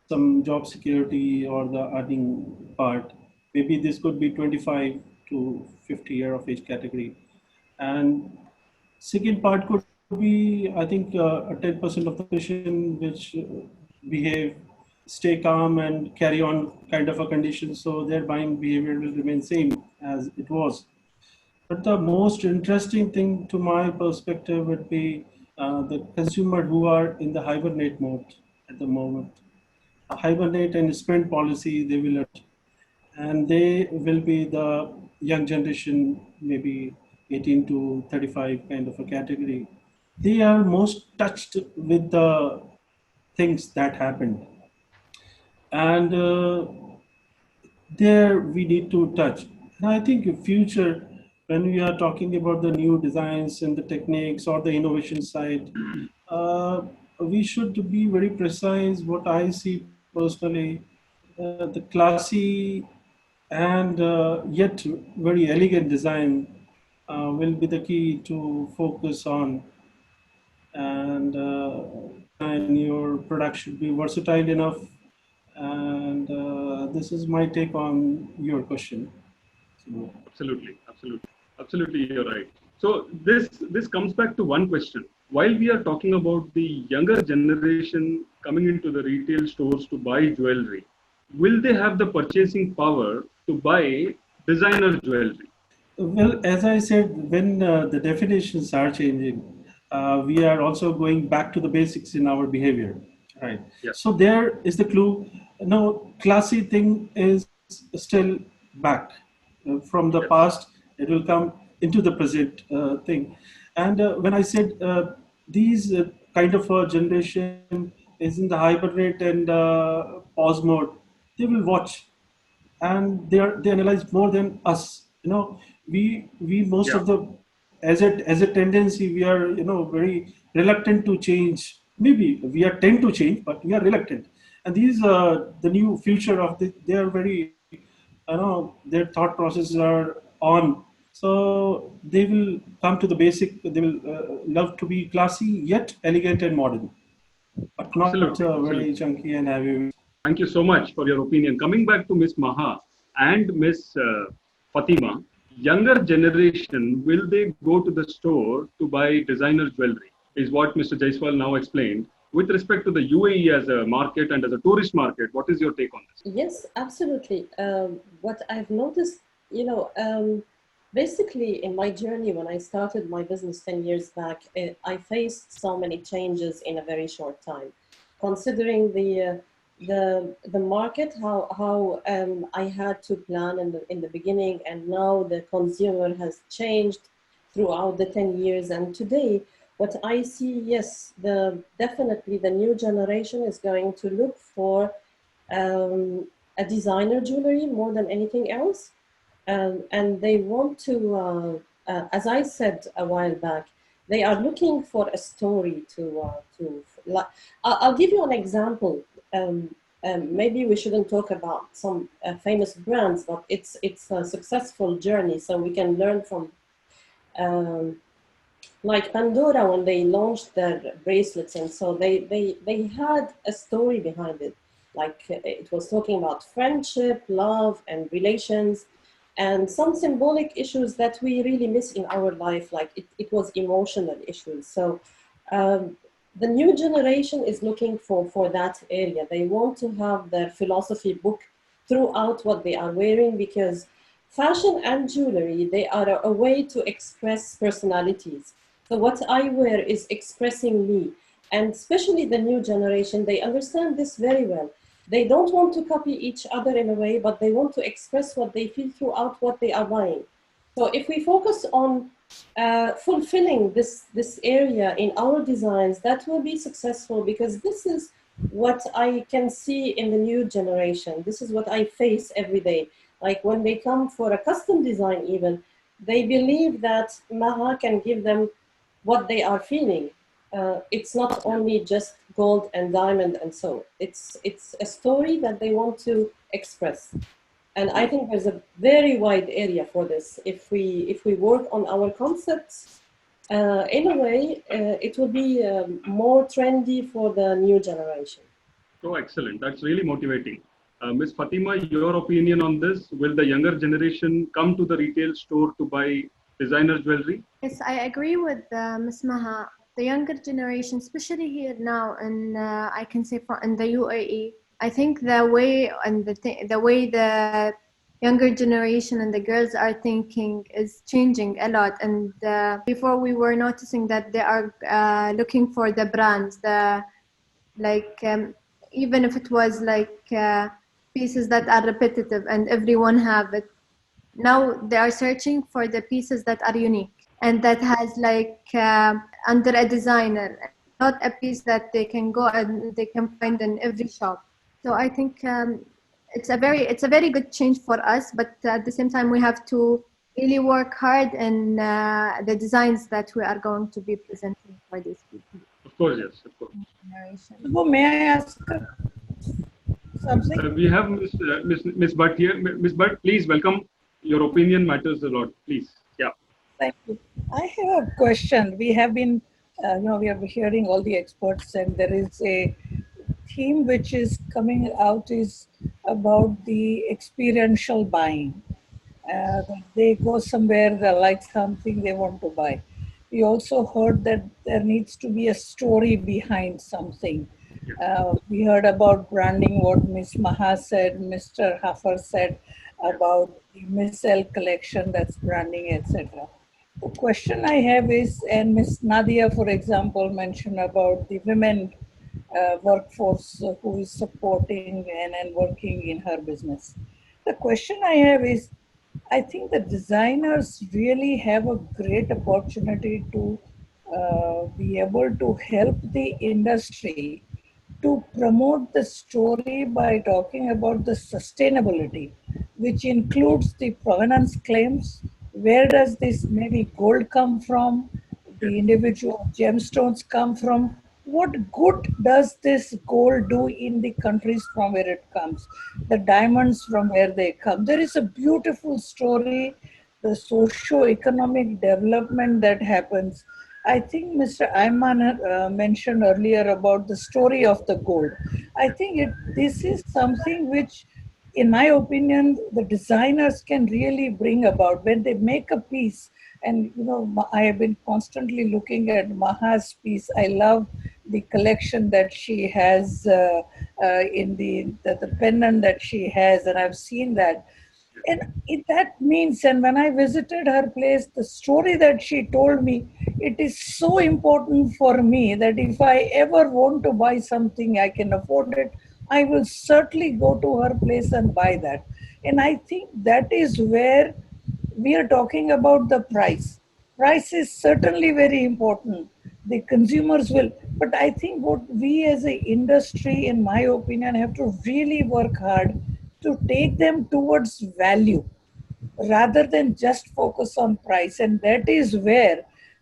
some job security or the earning part. Maybe this could be 25 to 50 year of age category. And second part could be, I think, a 10% of the patient which behave, stay calm and carry on kind of a condition. So their buying behavior will remain same as it was. But the most interesting thing to my perspective would be the consumer who are in the hibernate mode at the moment. Hibernate and spend policy they will adopt. And they will be the young generation, maybe 18 to 35 kind of a category. They are most touched with the things that happened. And there we need to touch. And I think in future, when we are talking about the new designs and the techniques or the innovation side, we should be very precise. What I see personally, the classy and yet very elegant design will be the key to focus on. And your product should be versatile enough. And this is my take on your question. So, Absolutely, you're right. So this comes back to one question. While we are talking about the younger generation coming into the retail stores to buy jewelry, will they have the purchasing power to buy designer jewelry? well, as I said, when the definitions are changing, we are also going back to the basics in our behavior, right? Yeah. So there is the clue. No, classy thing is still back from the past. It will come into the present thing. And when I said these kind of a generation is in the hibernate and pause mode, they will watch and they analyze more than us. We most Yeah. of the as a tendency we are very reluctant to change. Maybe we are tend to change, but we are reluctant. And these the new future of they are very their thought processes are on. So they will come to the basic, they will love to be classy yet elegant and modern, but not Absolutely, very absolutely. chunky and heavy. Thank you so much for your opinion. Coming back to Miss Maha and Miss Fatima, younger generation, will they go to the store to buy designer jewelry? Is what Mr. Jaiswal now explained. With respect to the UAE as a market and as a tourist market, what is your take on this? Yes, absolutely. What I've noticed, basically in my journey when I started my business 10 years back, I faced so many changes in a very short time. Considering the market, how I had to plan in the beginning, and now the consumer has changed throughout the 10 years. And today, what I see, yes, definitely the new generation is going to look for a designer jewelry more than anything else. And they want to, as I said a while back, they are looking for a story I'll give you an example. Maybe we shouldn't talk about some famous brands, but it's a successful journey, so we can learn from. Like Pandora, when they launched their bracelets, and so they had a story behind it. Like it was talking about friendship, love, and relations, and some symbolic issues that we really miss in our life. Like it was emotional issues. So the new generation is looking for that area. They want to have their philosophy book throughout what they are wearing, because fashion and jewelry, they are a way to express personalities. So what I wear is expressing me. And especially the new generation, they understand this very well. They don't want to copy each other in a way, but they want to express what they feel throughout what they are buying. So if we focus on fulfilling this area in our designs, that will be successful, because this is what I can see in the new generation. This is what I face every day. Like when they come for a custom design even, they believe that Maha can give them what they are feeling. It's not only just gold and diamond and so. It's a story that they want to express. And I think there's a very wide area for this. If we work on our concepts, in a way, it will be more trendy for the new generation. So excellent. That's really motivating. Ms. Fatima, your opinion on this? Will the younger generation come to the retail store to buy designer jewelry? Yes, I agree with Ms. Maha. The younger generation, especially here now, and I can say in the UAE, I think the way and the way the younger generation and the girls are thinking is changing a lot. And before we were noticing that they are looking for the brands, like even if it was like pieces that are repetitive and everyone have it. Now they are searching for the pieces that are unique and that has like under a designer, not a piece that they can go and they can find in every shop. So I think it's a very good change for us, but at the same time we have to really work hard in the designs that we are going to be presenting for these people. Of course, yes, of course. So may I ask something? We have Miss Bhatt here. Miss Bhatt, please welcome. Your opinion matters a lot. Please, yeah. Thank you. I have a question. We have been, we are hearing all the experts, and there is a theme which is coming out is about the experiential buying. They go somewhere, they like something, they want to buy. We also heard that there needs to be a story behind something. We heard about branding, what Ms. Maha said, Mr. Hafar said about the Miss L collection, that's branding, etc. The question I have is, and Ms. Nadia, for example, mentioned about the women workforce who is supporting and working in her business. The question I have is, I think the designers really have a great opportunity to be able to help the industry to promote the story by talking about the sustainability, which includes the provenance claims. Where does this maybe gold come from? The individual gemstones come from? What good does this gold do in the countries from where it comes? The diamonds from where they come. There is a beautiful story. the socio-economic development that happens. I think Mr. Ayman mentioned earlier about the story of the gold. I think this is something which, in my opinion, the designers can really bring about when they make a piece. And I have been constantly looking at Maha's piece. I love the collection that she has in the pendant that she has, and I've seen that. And that means, and when I visited her place, the story that she told me, it is so important for me that if I ever want to buy something, I can afford it, I will certainly go to her place and buy that. And I think that is where we are talking about the price. Price is certainly very important. The consumers will, but I think what we as an industry, in my opinion, have to really work hard to take them towards value rather than just focus on price. And that is where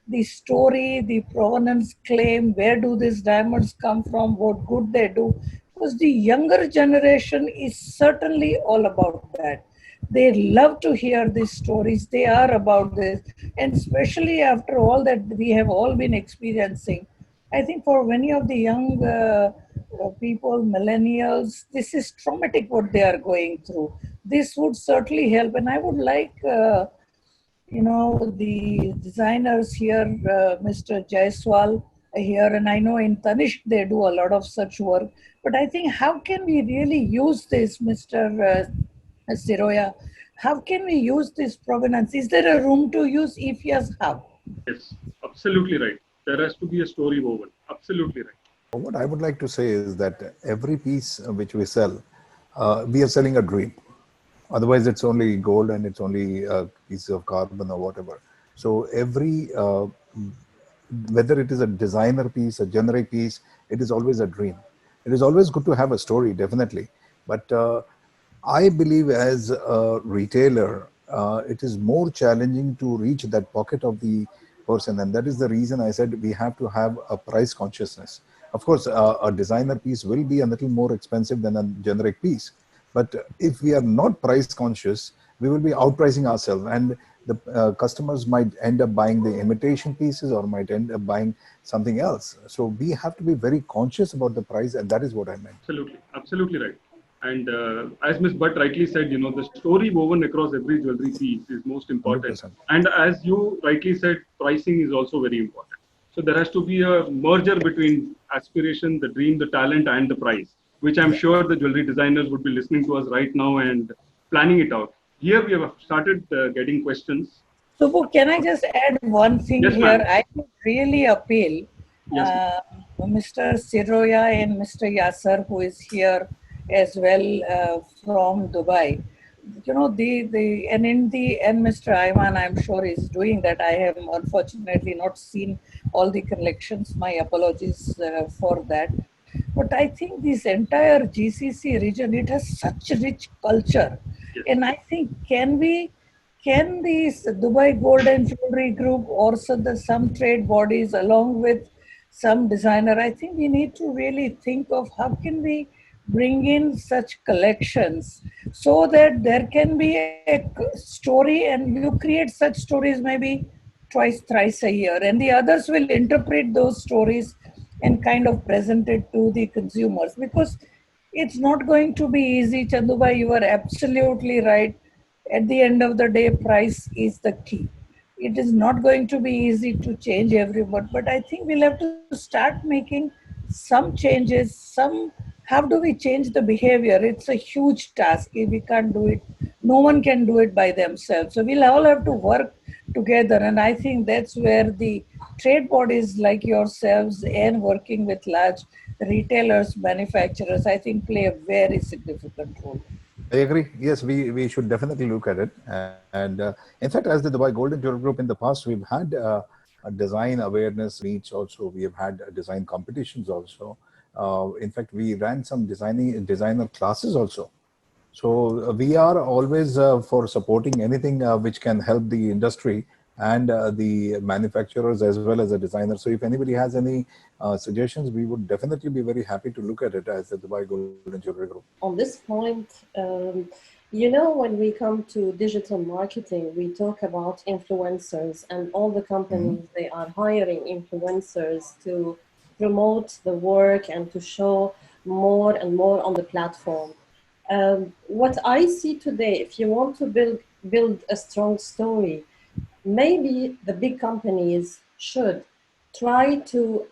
the story, the provenance claim, where do these diamonds come from, what good they do, because the younger generation is certainly all about that. They love to hear these stories. They are about this. And especially after all that we have all been experiencing, I think for many of the young people, millennials, this is traumatic what they are going through. This would certainly help. And I would like, the designers here, Mr. Jaiswal here, and I know in Tanishq they do a lot of such work. But I think how can we really use this, Mr. Siroya? How can we use this provenance? Is there a room to use? If yes, how? Yes, absolutely right. There has to be a story woven. Absolutely right. What I would like to say is that every piece which we sell, we are selling a dream. Otherwise, it's only gold and it's only a piece of carbon or whatever. So every, whether it is a designer piece, a generic piece, it is always a dream. It is always good to have a story, definitely. But I believe as a retailer, it is more challenging to reach that pocket of the person. And that is the reason I said we have to have a price consciousness. Of course, a designer piece will be a little more expensive than a generic piece. But if we are not price conscious, we will be outpricing ourselves. And the customers might end up buying the imitation pieces or might end up buying something else. So we have to be very conscious about the price. And that is what I meant. Absolutely. Absolutely right. And as Ms. Bhatt rightly said, the story woven across every jewelry piece is most important. 100%. And as you rightly said, pricing is also very important. So there has to be a merger between aspiration, the dream, the talent, and the price, which I'm sure the jewelry designers would be listening to us right now and planning it out. Here we have started getting questions. Subbu, can I just add one thing Yes, here? ma'am. I would really appeal Yes, Mr. Siroya and Mr. Yasser, who is here as well from Dubai. And Mr. Ayman, I'm sure is doing that. I have unfortunately not seen all the collections. My apologies for that. But I think this entire GCC region, it has such rich culture. yes. And I think can these Dubai Gold and Jewelry Group, also some trade bodies along with some designer, I think we need to really think of how can we bring in such collections so that there can be a story and you create such stories maybe twice, thrice a year, and the others will interpret those stories and kind of present it to the consumers, because it's not going to be easy. Chandubai, you are absolutely right. At the end of the day, price is the key. It is not going to be easy to change everyone, but I think we'll have to start making some changes. How do we change the behavior? It's a huge task. We can't do it. No one can do it by themselves. So we'll all have to work together. And I think that's where the trade bodies like yourselves and working with large retailers, manufacturers, I think play a very significant role. I agree. Yes, we should definitely look at it. And in fact, as the Dubai Golden Jewelry Group in the past, we've had a design awareness meets also. We have had design competitions also. In fact, we ran some designer classes also. So we are always for supporting anything which can help the industry and the manufacturers as well as the designers. So if anybody has any suggestions, we would definitely be very happy to look at it as the Dubai Golden Jewelry Group. On this point, you know, when we come to digital marketing, we talk about influencers, and all the companies, they are hiring influencers to promote the work and to show more and more on the platform. What I see today, if you want to build a strong story, maybe the big companies should try to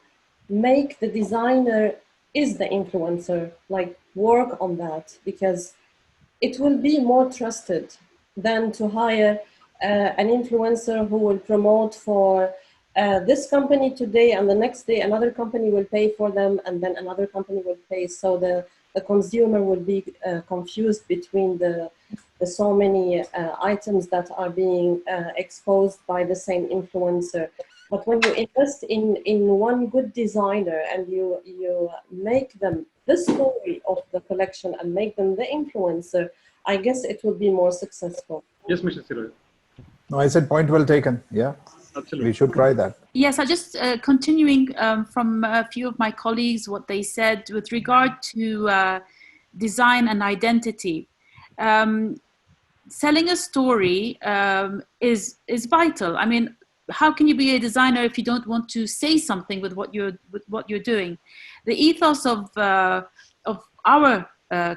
make the designer is the influencer, like work on that, because it will be more trusted than to hire an influencer who will promote for this company today, and the next day another company will pay for them, and then another company will pay. So the consumer will be confused between the so many items that are being exposed by the same influencer. But when you invest in one good designer and you make them the story of the collection and make them the influencer, I guess it will be more successful. Yes, Mr. Siraj. No, I said point well taken. Yeah, Absolutely. we should try that. Yes, I just continuing from a few of my colleagues, what they said with regard to design and identity. Selling a story is vital. I mean, how can you be a designer if you don't want to say something with what you're doing? The ethos of our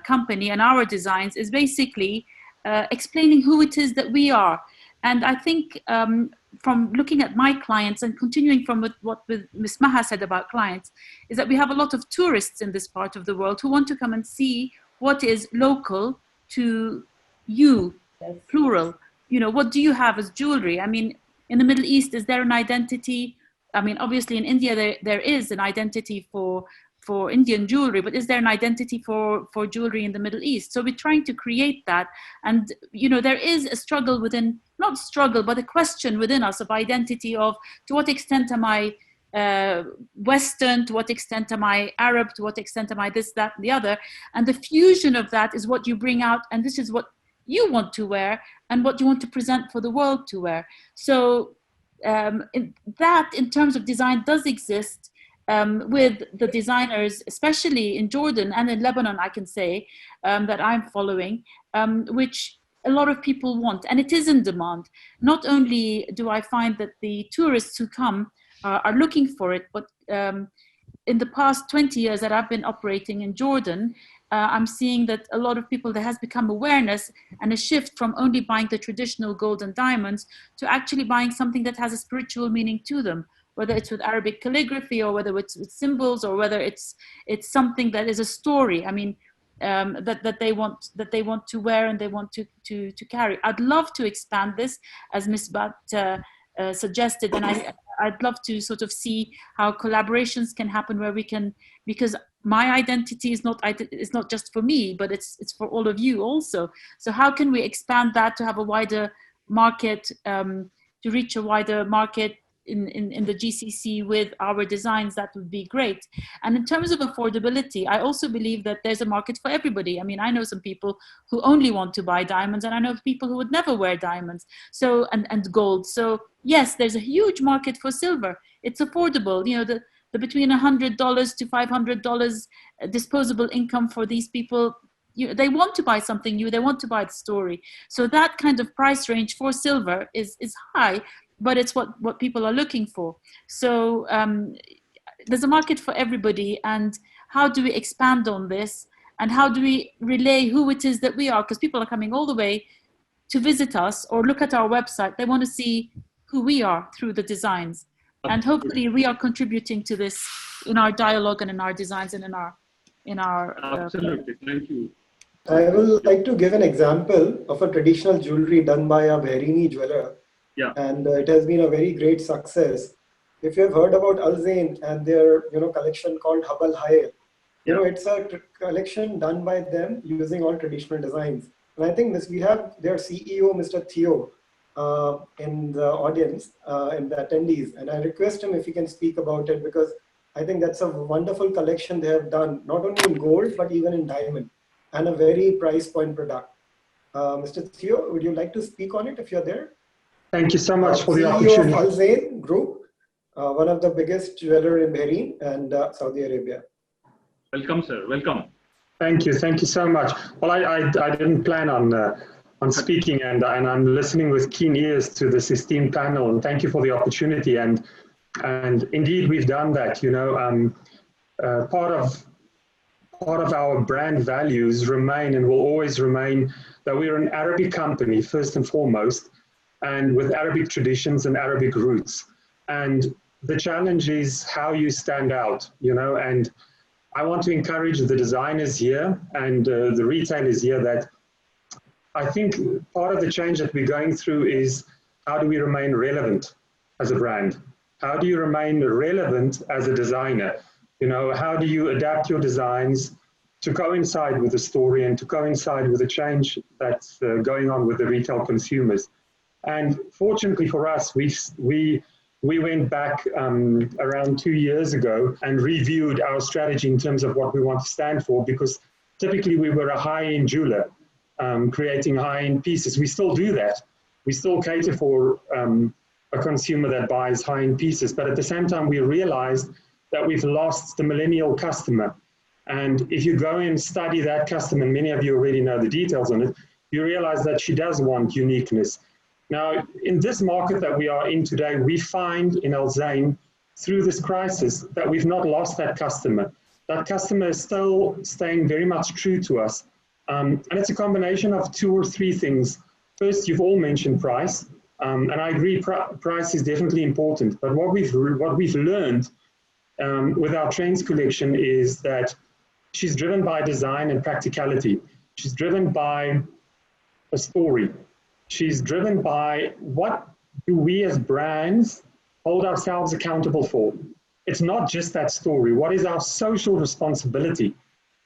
company and our designs is basically explaining who it is that we are. And I think from looking at my clients and continuing from what Ms. Maha said about clients, is that we have a lot of tourists in this part of the world who want to come and see what is local to you, Yes. plural. You know, what do you have as jewelry? I mean, in the Middle East, is there an identity? I mean, obviously in India, there is an identity for Indian jewelry, but is there an identity for jewelry in the Middle East? So we're trying to create that. And, you know, there is a struggle within, not struggle, but a question within us of identity of to what extent am I Western, to what extent am I Arab, to what extent am I this, that, and the other. And the fusion of that is what you bring out, and this is what you want to wear and what you want to present for the world to wear. So in terms of design does exist with the designers, especially in Jordan and in Lebanon, I can say, that I'm following, which a lot of people want, and it is in demand. Not only do I find that the tourists who come are looking for it, but in the past 20 years that I've been operating in Jordan, I'm seeing that a lot of people, there has become awareness and a shift from only buying the traditional gold and diamonds to actually buying something that has a spiritual meaning to them, whether it's with Arabic calligraphy or whether it's with symbols or whether it's something that is a story. I mean, that they want to wear and they want to carry. I'd love to expand this, as Ms. Bat suggested, and I'd love to sort of see how collaborations can happen where we can, because my identity is not just for me, but it's for all of you also. So how can we expand that to have a wider market, to reach a wider market in the GCC with our designs? That would be great. And in terms of affordability, I also believe that there's a market for everybody. I mean, I know some people who only want to buy diamonds, and I know people who would never wear diamonds, so and gold. So yes, there's a huge market for silver. It's affordable. You know, the between $100 to $500 disposable income for these people. They want to buy something new. They want to buy the story. So that kind of price range for silver is high, but it's what people are looking for. So there's a market for everybody. And how do we expand on this? And how do we relay who it is that we are? Because people are coming all the way to visit us or look at our website. They want to see who we are through the designs. And hopefully we are contributing to this in our dialogue and in our designs and in our Absolutely. Thank you. I will like to give an example of a traditional jewelry done by a Bahraini jeweler. Yeah. And it has been a very great success. If you have heard about Al Zain and their collection called Habal Hayel, it's a collection done by them using all traditional designs. And I think we have their CEO, Mr. Theo, in the audience, in the attendees. And I request him if he can speak about it, because I think that's a wonderful collection they have done, not only in gold, but even in diamond, and a very price point product. Mr. Theo, would you like to speak on it if you're there? Thank you so much for the CEO opportunity. of Al Zain Group, one of the biggest jeweler in Bahrain and Saudi Arabia. Welcome, sir. Welcome. Thank you so much. Well, I didn't plan on speaking, and I'm listening with keen ears to this esteemed panel, and thank you for the opportunity. And indeed, we've done that. You know, part of our brand values remain and will always remain that we're an Arabic company first and foremost, and with Arabic traditions and Arabic roots. And the challenge is how you stand out. You know, and I want to encourage the designers here and the retailers here that I think part of the change that we're going through is how do we remain relevant as a brand? How do you remain relevant as a designer? You know, how do you adapt your designs to coincide with the story and to coincide with the change that's going on with the retail consumers? And fortunately for us, we went back around 2 years ago and reviewed our strategy in terms of what we want to stand for, because typically we were a high-end jeweler, creating high-end pieces. We still do that. We still cater for a consumer that buys high-end pieces, but at the same time we realized that we've lost the millennial customer. And if you go and study that customer, and many of you already know the details on it, you realize that she does want uniqueness. Now, in this market that we are in today, we find in Al Zain, through this crisis, that we've not lost that customer. That customer is still staying very much true to us. And it's a combination of 2 or 3 things. First, you've all mentioned price, and I agree, price is definitely important. But what we've learned with our Trends collection is that she's driven by design and practicality. She's driven by a story. She's driven by what do we as brands hold ourselves accountable for. It's not just that story. What is our social responsibility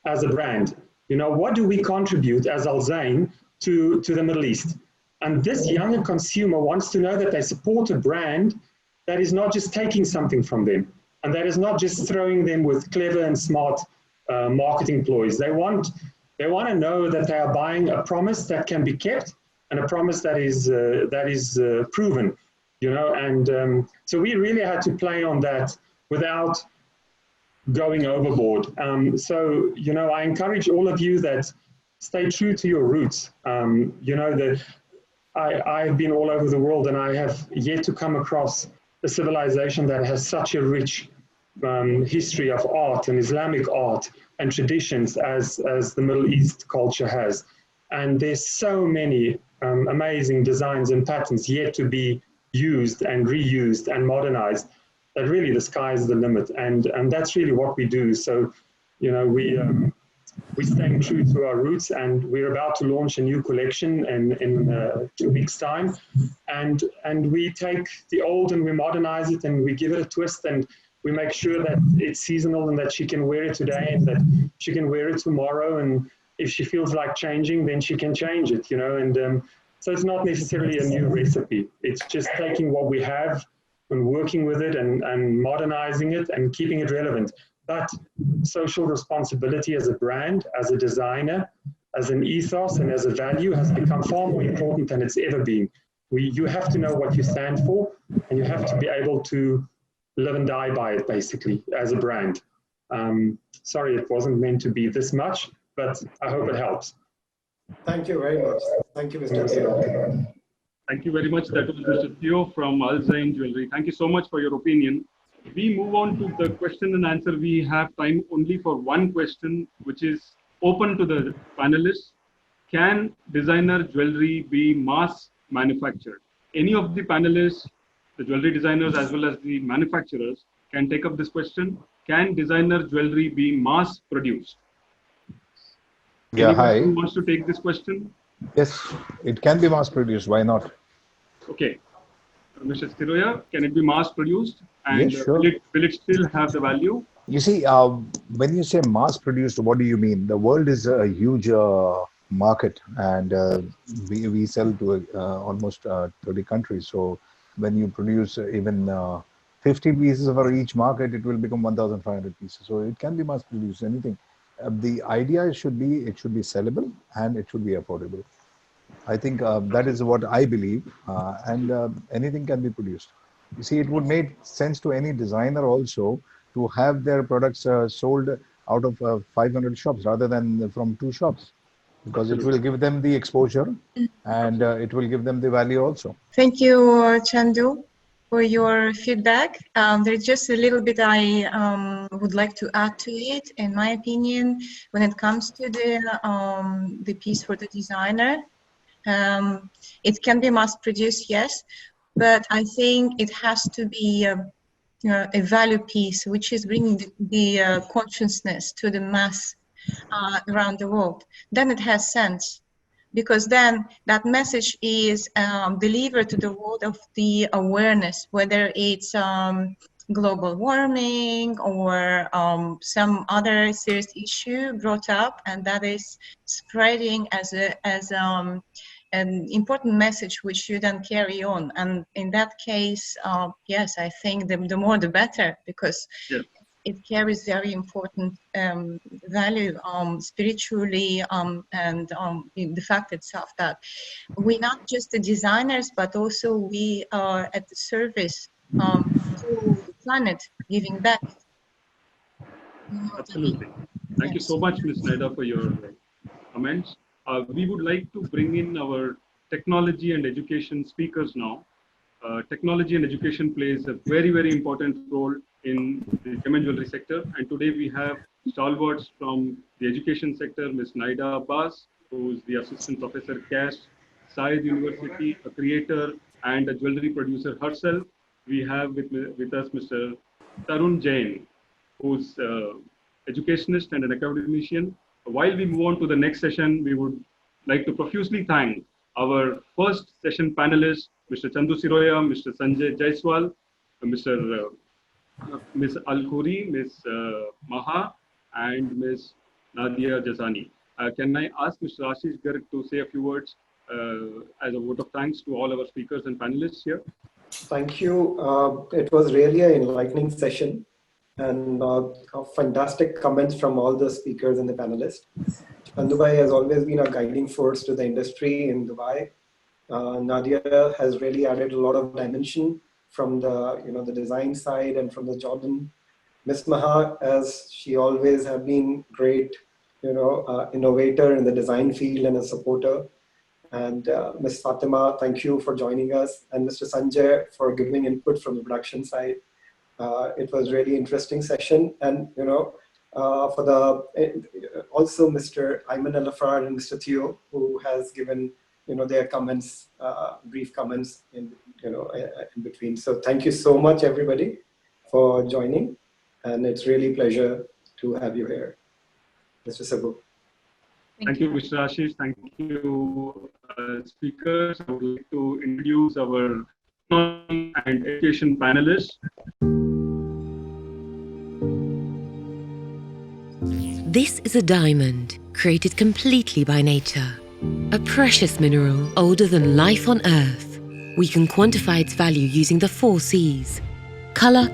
as a brand? You know, what do we contribute as Al Zain to the Middle East? And this younger consumer wants to know that they support a brand that is not just taking something from them, and that is not just throwing them with clever and smart marketing ploys. They want to know that they are buying a promise that can be kept, and a promise that is proven, you know. And so we really had to play on that without going overboard. So, you know, I encourage all of you that stay true to your roots. You know, that I've been all over the world, and I have yet to come across a civilization that has such a rich history of art and Islamic art and traditions as the Middle East culture has. And there's so many amazing designs and patterns yet to be used and reused and modernized, that really the sky is the limit. And that's really what we do. So, you know, we're staying true to our roots, and we're about to launch a new collection in 2 weeks' time. And we take the old and we modernize it and we give it a twist, and we make sure that it's seasonal and that she can wear it today and that she can wear it tomorrow. And if she feels like changing, then she can change it, you know. And so it's not necessarily a new recipe. It's just taking what we have and working with it and modernizing it and keeping it relevant. But social responsibility as a brand, as a designer, as an ethos and as a value has become far more important than it's ever been. You have to know what you stand for, and you have to be able to live and die by it, basically, as a brand. Sorry, it wasn't meant to be this much, but I hope it helps. Thank you very much. Thank you, Mr. Theo. Thank you very much. That was Mr. Theo from Al Zain Jewellery. Thank you so much for your opinion. We move on to the question and answer. We have time only for one question, which is open to the panelists. Can designer jewelry be mass manufactured? Any of the panelists, the jewelry designers as well as the manufacturers, can take up this question. Can designer jewelry be mass produced? Yeah, hi. Who wants to take this question? Yes, it can be mass produced. Why not? Okay. Mr. Stiroya, can it be mass produced? And yes, sure. Will it still have the value? You see, when you say mass produced, what do you mean? The world is a huge market, and we sell to almost 30 countries. So when you produce even 50 pieces for each market, it will become 1,500 pieces. So it can be mass produced, anything. The idea should be, it should be sellable and it should be affordable. I think that is what I believe, and anything can be produced. You see, it would make sense to any designer also to have their products sold out of 500 shops rather than from 2 shops, because it will Absolutely. give them the exposure and it will give them the value also. Thank you, Chandu, for your feedback. There's just a little bit I would like to add to it. In my opinion, when it comes to the piece for the designer, it can be mass-produced, yes, but I think it has to be a value piece, which is bringing the consciousness to the mass around the world. Then it has sense, because then that message is delivered to the world of the awareness, whether it's global warming or some other serious issue brought up, and that is spreading as an important message which you then carry on. And in that case, yes, I think the more the better, because Yeah. it carries very important value spiritually, and in the fact itself that we're not just the designers, but also we are at the service to the planet, giving back. You know what I mean? Absolutely. Thank you Yes. so much, Ms. Naida, for your comments. We would like to bring in our technology and education speakers now. Technology and education plays a very, very important role in the gem and jewelry sector. And today we have stalwarts from the education sector, Ms. Naida Abbas, who is the assistant professor CAS, Syed University, a creator and a jewelry producer herself. We have with us Mr. Tarun Jain, who's educationist and an academician. While we move on to the next session, we would like to profusely thank our first session panelists, Mr. Chandu Siroya, Mr. Sanjay Jaiswal, Mr. Ms. Al-Khoury, Ms. Maha, and Ms. Nadia Jazani. Can I ask Mr. Ashish Garg to say a few words as a vote of thanks to all our speakers and panelists here? Thank you. It was really an enlightening session, and fantastic comments from all the speakers and the panelists. Dubai has always been a guiding force to the industry in Dubai. Nadia has really added a lot of dimension from the design side and from the Jordan. Miss Maha, as she always have been great, innovator in the design field and a supporter. And Ms. Fatima, thank you for joining us, and Mr. Sanjay for giving input from the production side. It was really interesting session, and for also Mr. Ayman Al-Afrar and Mr. Theo, who has given their comments, brief comments in between. So thank you so much, everybody, for joining, and it's really a pleasure to have you here, Mr. Sabu. Thank you, Mr. Ashish. Thank you, speakers. I would like to introduce our technology and education panelists. This is a diamond created completely by nature. A precious mineral older than life on Earth. We can quantify its value using the 4 C's: color,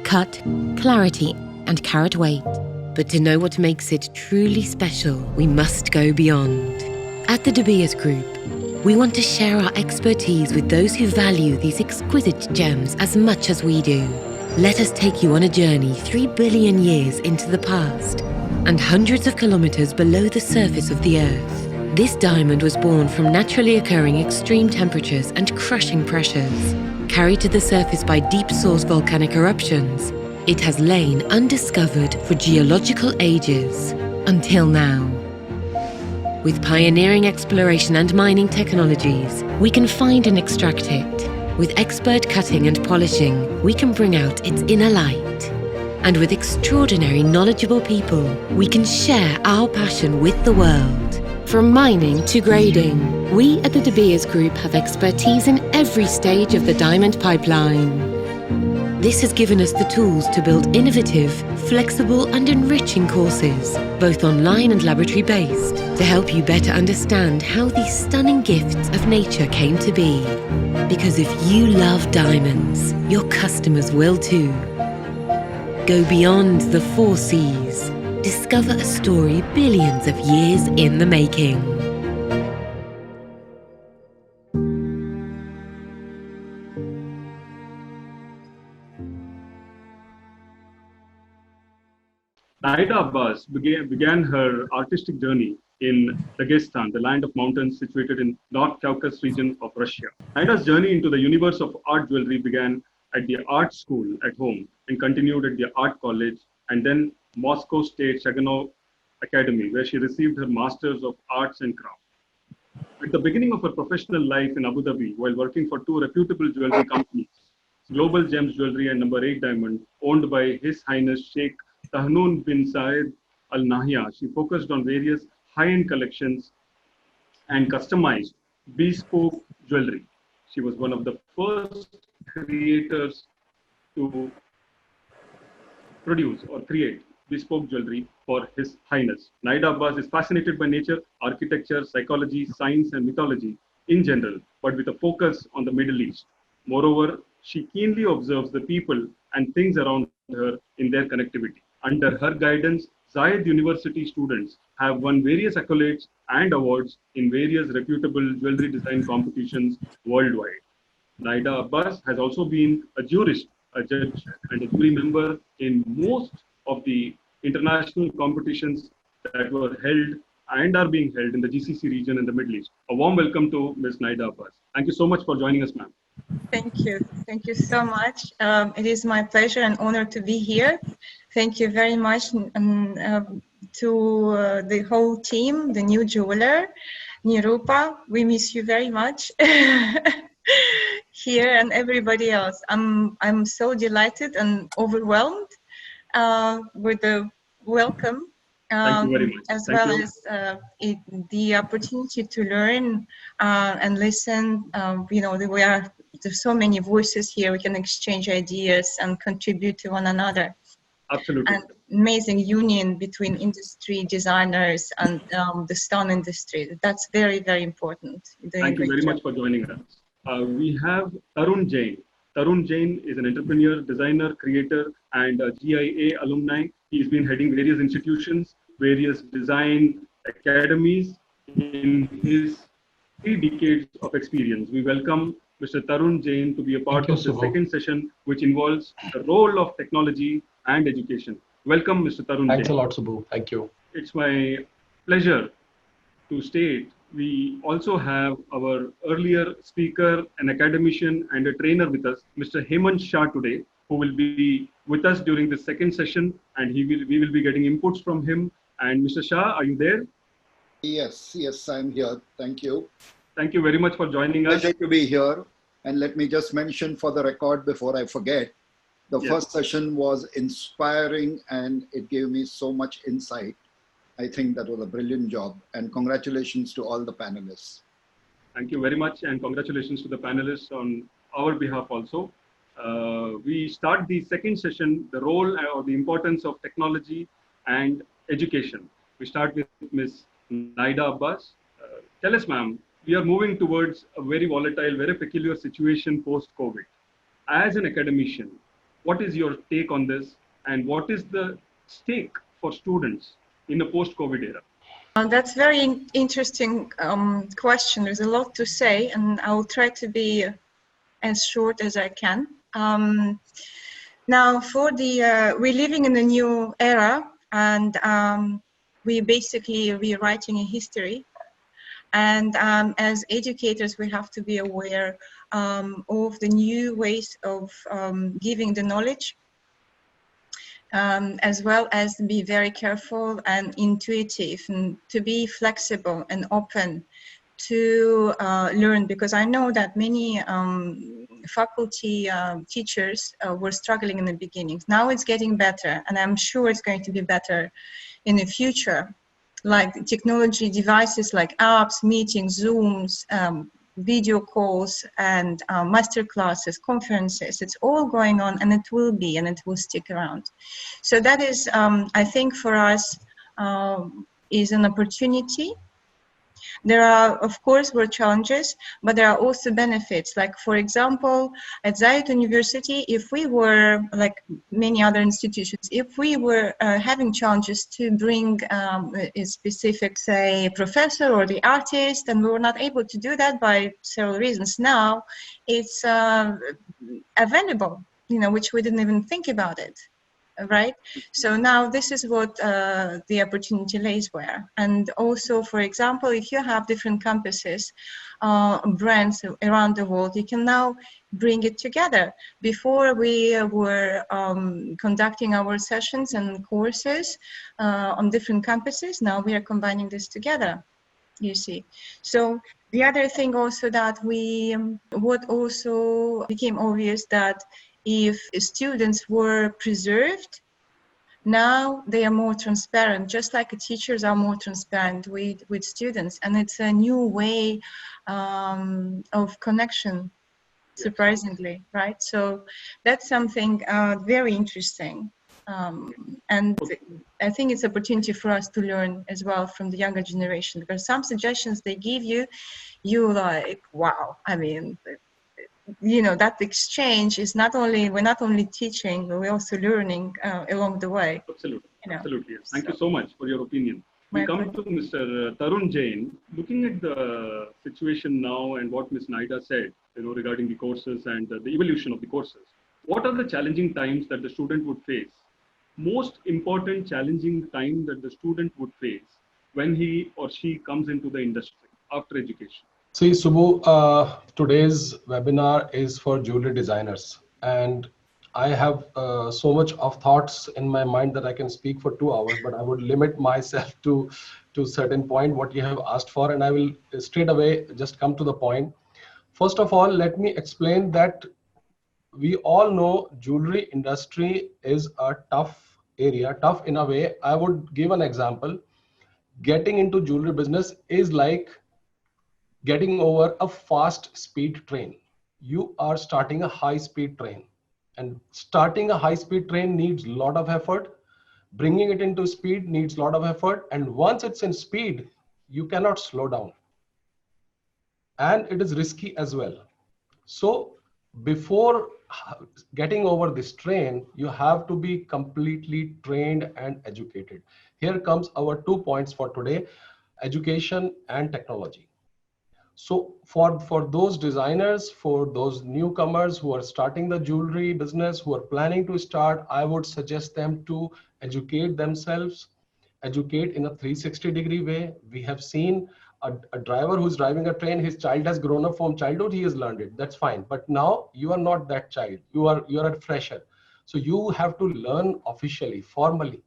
cut, clarity, and carat weight. But to know what makes it truly special, we must go beyond. At the De Beers Group, we want to share our expertise with those who value these exquisite gems as much as we do. Let us take you on a journey 3 billion years into the past and hundreds of kilometers below the surface of the Earth. This diamond was born from naturally occurring extreme temperatures and crushing pressures. Carried to the surface by deep source volcanic eruptions, it has lain undiscovered for geological ages, until now. With pioneering exploration and mining technologies, we can find and extract it. With expert cutting and polishing, we can bring out its inner light. And with extraordinary knowledgeable people, we can share our passion with the world. From mining to grading, we at the De Beers Group have expertise in every stage of the diamond pipeline. This has given us the tools to build innovative, flexible and enriching courses, both online and laboratory-based, to help you better understand how these stunning gifts of nature came to be. Because if you love diamonds, your customers will too. Go beyond the 4 C's. Discover a story billions of years in the making. Naida Abbas began her artistic journey in Dagestan, the land of mountains situated in North Caucasus region of Russia. Naida's journey into the universe of art jewelry began at the art school at home and continued at the art college and then Moscow State Shaganov Academy, where she received her Masters of Arts and Crafts. At the beginning of her professional life in Abu Dhabi, while working for two reputable jewelry companies, Global Gems Jewelry and Number 8 Diamond, owned by His Highness Sheikh Tahnoon bin Saeed Al Nahyan, she focused on various high-end collections and customized bespoke jewelry. She was one of the first creators to produce or create bespoke jewelry for His Highness. Naida Abbas is fascinated by nature, architecture, psychology, science, and mythology in general, but with a focus on the Middle East. Moreover, she keenly observes the people and things around her in their connectivity. Under her guidance, Zayed University students have won various accolades and awards in various reputable jewelry design competitions worldwide. Naida Abbas has also been a jurist, a judge, and a jury member in most of the international competitions that were held and are being held in the GCC region in the Middle East. A warm welcome to Ms. Naida Abbas. Thank you so much for joining us, ma'am. Thank you. Thank you so much. It is my pleasure and honor to be here. Thank you very much to the whole team, the new jeweler, Nirupa. We miss you very much here and everybody else. I'm so delighted and overwhelmed with the welcome. Thank you very much. As Thank well you. as the opportunity to learn and listen. There's so many voices here. We can exchange ideas and contribute to one another. Absolutely. An amazing union between industry designers and the stone industry. That's very, very important. Thank you very much for joining us. We have Tarun Jain. Tarun Jain is an entrepreneur, designer, creator, and a GIA alumni. He's been heading various institutions, various design academies in his 3 decades of experience. We welcome Mr. Tarun Jain to be a part of the second session, which involves the role of technology and education. Welcome, Mr. Tarun Jain. Thanks a lot, Subbu. Thank you. It's my pleasure to state we also have our earlier speaker, an academician and a trainer with us, Mr. Hemant Shah today, who will be with us during the second session, and we will be getting inputs from him. And Mr. Shah, are you there? Yes, I'm here. Thank you. Thank you very much for joining us. Pleasure to be here. And let me just mention for the record before I forget, the first session was inspiring and it gave me so much insight. I think that was a brilliant job, and congratulations to all the panelists. Thank you very much, and congratulations to the panelists on our behalf also. We start the second session, the role or the importance of technology and education. We start with Ms. Naida Abbas. Tell us, ma'am, we are moving towards a very volatile, very peculiar situation post-COVID. As an academician, what is your take on this, and what is the stake for students in the post-COVID era? That's very interesting question. There's a lot to say, and I'll try to be as short as I can. Now, we're living in a new era, and we're basically rewriting a history. And as educators, we have to be aware of the new ways of giving the knowledge, as well as be very careful and intuitive, and to be flexible and open to learn, because I know that many faculty teachers were struggling in the beginning. Now it's getting better, and I'm sure it's going to be better in the future. Like technology devices like apps, meetings, Zooms, video calls, and master classes, conferences, it's all going on, and it will be, and it will stick around. So that is, I think for us, is an opportunity. There are, of course, challenges, but there are also benefits. Like, for example, at Zayed University, if we were, like many other institutions, if we were having challenges to bring a specific, say, professor or the artist, and we were not able to do that by several reasons, now it's available, which we didn't even think about it. right? So now this is what the opportunity lays where. And also, for example, if you have different campuses, brands around the world, you can now bring it together. Before we were conducting our sessions and courses on different campuses, now we are combining this together, you see. So the other thing also that what also became obvious that if students were preserved, now they are more transparent, just like teachers are more transparent with students. And it's a new way of connection, surprisingly, right? So that's something very interesting. And I think it's an opportunity for us to learn as well from the younger generation, because some suggestions they give you, you like, wow, I mean, you know, that exchange is we're not only teaching, but we're also learning along the way. Absolutely. You know. Absolutely. Yes. Thank you so much for your opinion. We come to Mr. Tarun Jain. Looking at the situation now and what Ms. Naida said, regarding the courses and the evolution of the courses, what are the challenging times that the student would face? Most important challenging time that the student would face when he or she comes into the industry after education? See, Subbu, today's webinar is for jewelry designers, and I have so much of thoughts in my mind that I can speak for 2 hours, but I would limit myself to certain point what you have asked for, and I will straight away just come to the point. First of all, let me explain that we all know jewelry industry is a tough area, tough in a way. I would give an example. Getting into jewelry business is like getting over a fast speed train. You are starting a high speed train, and starting a high speed train needs a lot of effort. Bringing it into speed needs a lot of effort. And once it's in speed, you cannot slow down. And it is risky as well. So before getting over this train, you have to be completely trained and educated. Here comes our 2 points for today: education and technology. So for those designers, for those newcomers who are starting the jewelry business, who are planning to start, I would suggest them to educate themselves, educate in a 360-degree way. We have seen a driver who's driving a train, his child has grown up from childhood, he has learned it, that's fine. But now you are not that child, you're a fresher. So you have to learn officially, formally.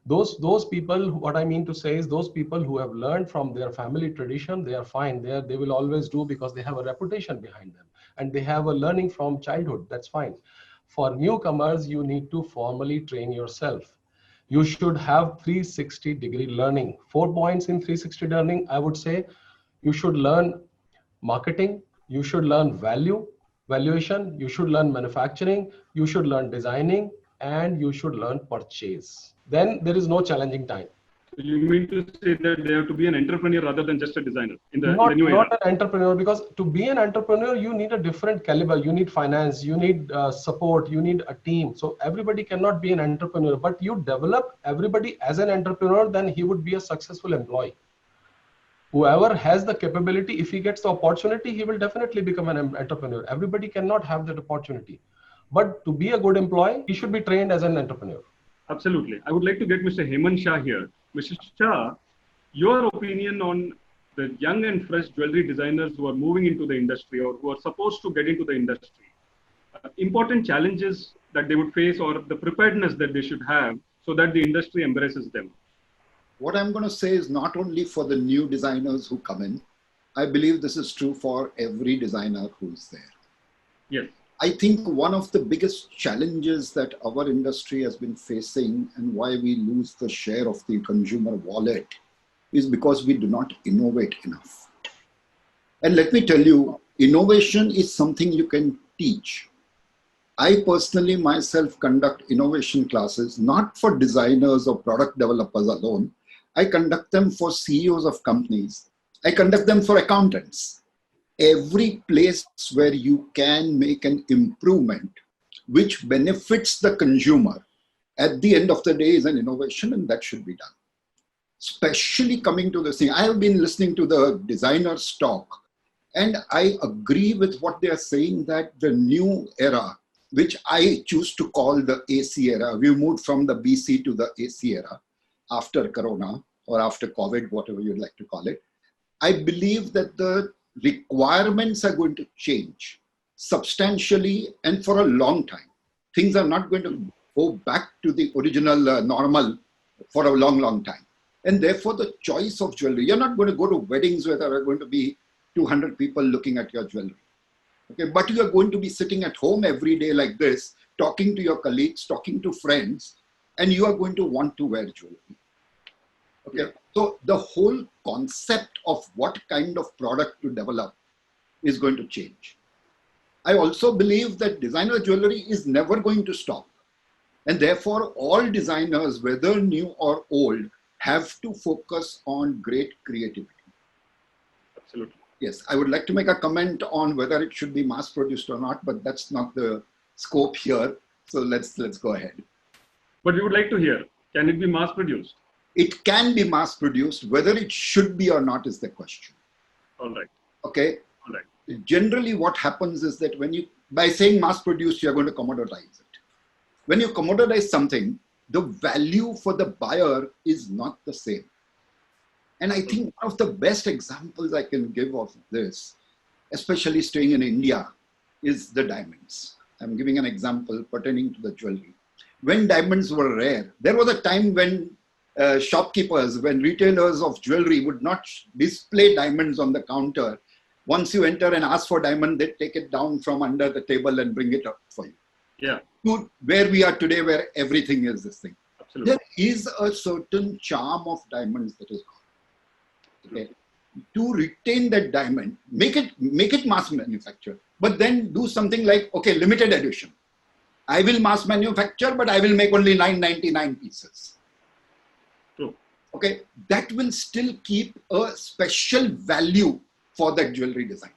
Those people, what I mean to say is those people who have learned from their family tradition, they are fine. They will always do because they have a reputation behind them and they have a learning from childhood. That's fine. For newcomers, you need to formally train yourself. You should have 360-degree learning. 4 points in 360 learning, I would say. You should learn marketing. You should learn valuation. You should learn manufacturing. You should learn designing, and you should learn purchase. Then there is no challenging time. So you mean to say that they have to be an entrepreneur rather than just a designer in the new era? Not an entrepreneur, because to be an entrepreneur, you need a different caliber. You need finance, you need support, you need a team. So everybody cannot be an entrepreneur, but you develop everybody as an entrepreneur, then he would be a successful employee. Whoever has the capability, if he gets the opportunity, he will definitely become an entrepreneur. Everybody cannot have that opportunity. But to be a good employee, he should be trained as an entrepreneur. Absolutely. I would like to get Mr. Hemant Shah here. Mr. Shah, your opinion on the young and fresh jewelry designers who are moving into the industry or who are supposed to get into the industry. Important challenges that they would face or the preparedness that they should have so that the industry embraces them. What I'm going to say is not only for the new designers who come in, I believe this is true for every designer who's there. Yes. I think one of the biggest challenges that our industry has been facing and why we lose the share of the consumer wallet is because we do not innovate enough. And let me tell you, innovation is something you can teach. I personally myself conduct innovation classes, not for designers or product developers alone. I conduct them for CEOs of companies. I conduct them for accountants. Every place where you can make an improvement which benefits the consumer at the end of the day is an innovation, and that should be done. Especially coming to this thing, I have been listening to the designers talk, and I agree with what they are saying that the new era which I choose to call the AC era. We moved from the BC to the AC era after Corona or after COVID, whatever you'd like to call it. I believe that the requirements are going to change substantially and for a long time. Things are not going to go back to the original normal for a long, long time. And therefore, the choice of jewelry, you're not going to go to weddings where there are going to be 200 people looking at your jewelry. Okay, but you are going to be sitting at home every day like this, talking to your colleagues, talking to friends, and you are going to want to wear jewelry. Okay, so the whole concept of what kind of product to develop is going to change. I also believe that designer jewelry is never going to stop. And therefore, all designers, whether new or old, have to focus on great creativity. Absolutely. Yes, I would like to make a comment on whether it should be mass produced or not, but that's not the scope here. So let's go ahead. But we would like to hear, can it be mass produced? It can be mass produced. Whether it should be or not is the question. All right. Okay. All right. Generally, what happens is that when you, by saying mass produced, you're going to commoditize it. When you commoditize something, the value for the buyer is not the same. And I think one of the best examples I can give of this, especially staying in India, is the diamonds. I'm giving an example pertaining to the jewelry. When diamonds were rare, there was a time when shopkeepers, when retailers of jewelry would not display diamonds on the counter. Once you enter and ask for diamond, they take it down from under the table and bring it up for you. Yeah. To where we are today, where everything is this thing. Absolutely. There is a certain charm of diamonds that is gone. Okay. To retain that diamond, make it mass manufactured, but then do something like, okay, limited edition. I will mass manufacture, but I will make only 999 pieces. True. Okay, that will still keep a special value for that jewelry design.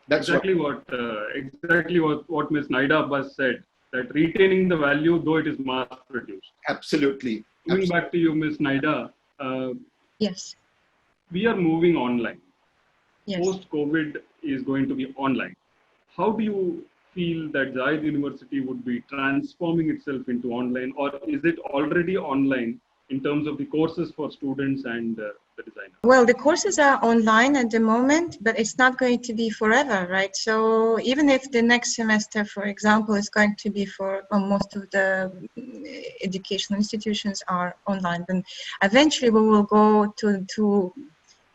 That's exactly what Ms. Naida Abbas said, that retaining the value though it is mass produced. Absolutely. Coming back to you, Ms. Naida. Yes. We are moving online. Yes. Post-COVID is going to be online. How do you feel that Zayed University would be transforming itself into online, or is it already online in terms of the courses for students and the designer? Well, the courses are online at the moment, but it's not going to be forever, right? So even if the next semester, for example, is going to be for most of the educational institutions are online, then eventually we will go to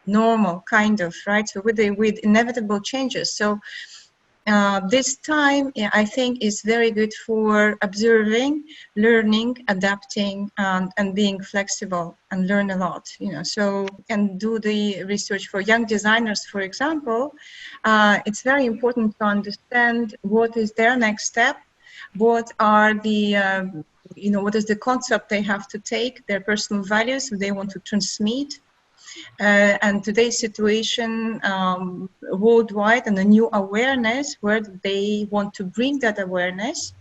normal kind of, right? So with inevitable changes. So this time, I think, is very good for observing, learning, adapting, and being flexible and learn a lot. So and do the research for young designers, for example. It's very important to understand what is their next step, what are the what is the concept they have to take, their personal values they want to transmit. And today's situation worldwide, and a new awareness where they want to bring that awareness,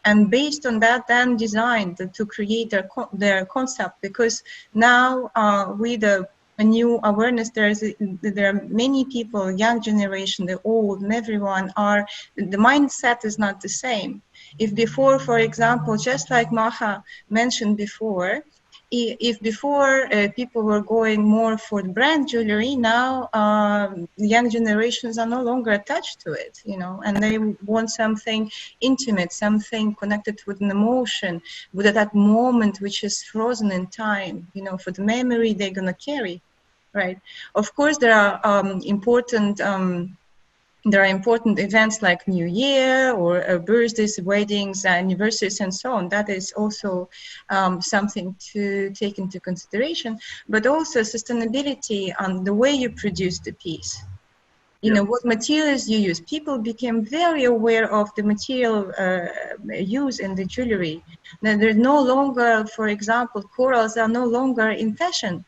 and based on that then design to create their concept. Because now with a new awareness, there are many people, young generation, the old, and everyone the mindset is not the same. If before, for example, just like Maha mentioned before, if before people were going more for brand jewelry, now young generations are no longer attached to it, and they want something intimate, something connected with an emotion, with that moment which is frozen in time, for the memory they're gonna carry, right? Of course, there are important events like New Year or birthdays, weddings, anniversaries, and so on. That is also something to take into consideration, but also sustainability on the way you produce the piece. What materials you use. People became very aware of the material use in the jewelry. Now, there's no longer, for example, corals are no longer in fashion,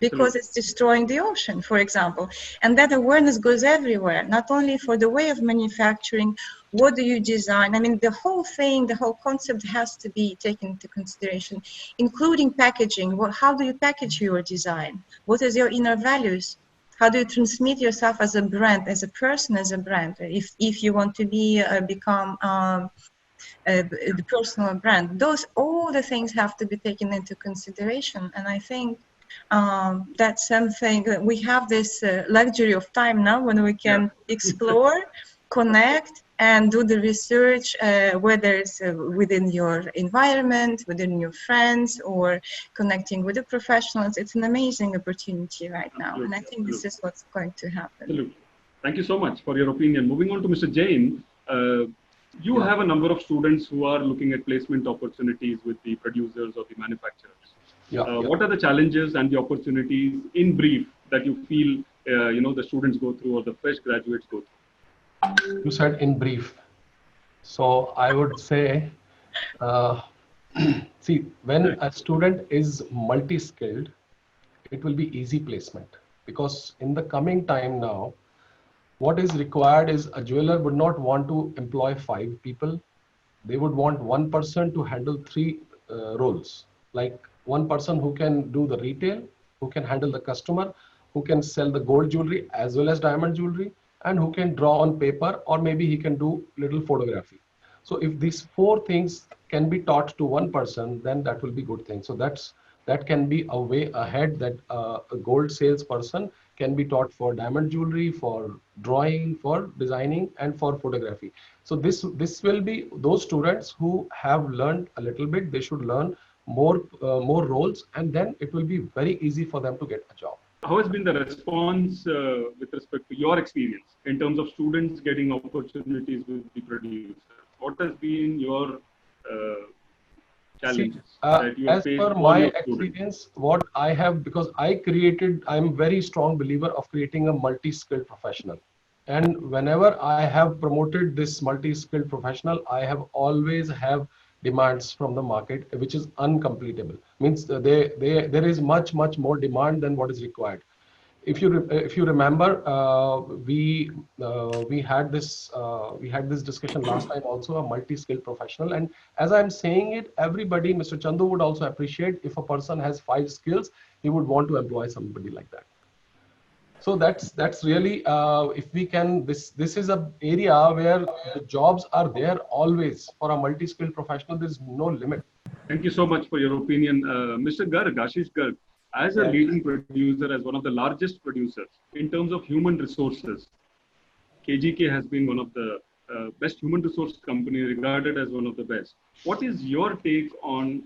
because it's destroying the ocean, for example. And that awareness goes everywhere, not only for the way of manufacturing, what do you design? I mean, the whole thing, the whole concept has to be taken into consideration, including packaging. How do you package your design? What is your inner values? How do you transmit yourself as a brand, as a person, as a brand? If you want to become the personal brand. All the things have to be taken into consideration. And I think that's something that we have this luxury of time now when we can explore, connect, and do the research, whether it's within your environment, within your friends, or connecting with the professionals. It's an amazing opportunity right now. Absolutely. And I think this is what's going to happen. Absolutely. Thank you so much for your opinion. Moving on to Mr. Jain, you have a number of students who are looking at placement opportunities with the producers or the manufacturers. What are the challenges and the opportunities in brief that you feel the students go through or the fresh graduates go through? You said in brief. So I would say, see, when a student is multi-skilled, it will be easy placement, because in the coming time now, what is required is a jeweler would not want to employ 5 people. They would want one person to handle 3 roles, like one person who can do the retail, who can handle the customer, who can sell the gold jewelry as well as diamond jewelry, and who can draw on paper, or maybe he can do little photography. So if these 4 things can be taught to one person, then that will be good thing. So that can be a way ahead, that a gold salesperson can be taught for diamond jewelry, for drawing, for designing, and for photography. So this will be those students who have learned a little bit. They should learn more roles, and then it will be very easy for them to get a job. How has been the response with respect to your experience in terms of students getting opportunities with the producer? What has been your challenges that you have as faced per for my your experience, what I have, because I'm very strong believer of creating a multi-skilled professional. And whenever I have promoted this multi-skilled professional, I have always have demands from the market, which is uncompletable. Means there is much more demand than what is required. If you remember, we had this discussion last time also, a multi-skilled professional. And as I'm saying it, everybody, Mr. Chandu would also appreciate if a person has 5 skills, he would want to employ somebody like that. So that's really, if we can, this is a area where the jobs are there always. For a multi-skilled professional, there's no limit. Thank you so much for your opinion. Mr. Garg, Ashish Garg, as a leading producer, as one of the largest producers in terms of human resources, KGK has been one of the best human resource company, regarded as one of the best. What is your take on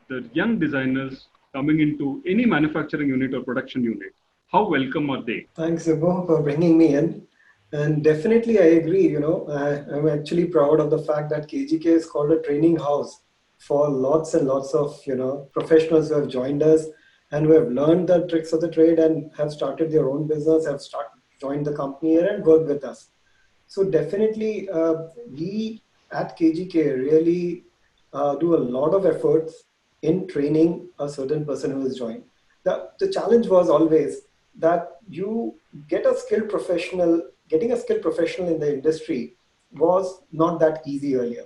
the young designers coming into any manufacturing unit or production unit? How welcome are they? Thanks, Ibo, for bringing me in. And definitely, I agree. I'm actually proud of the fact that KGK is called a training house for lots and lots of, professionals who have joined us and who have learned the tricks of the trade and have started their own business, have joined the company here and worked with us. So definitely, we at KGK really do a lot of efforts in training a certain person who has joined. The challenge was always that you get a skilled professional. Getting a skilled professional in the industry was not that easy earlier.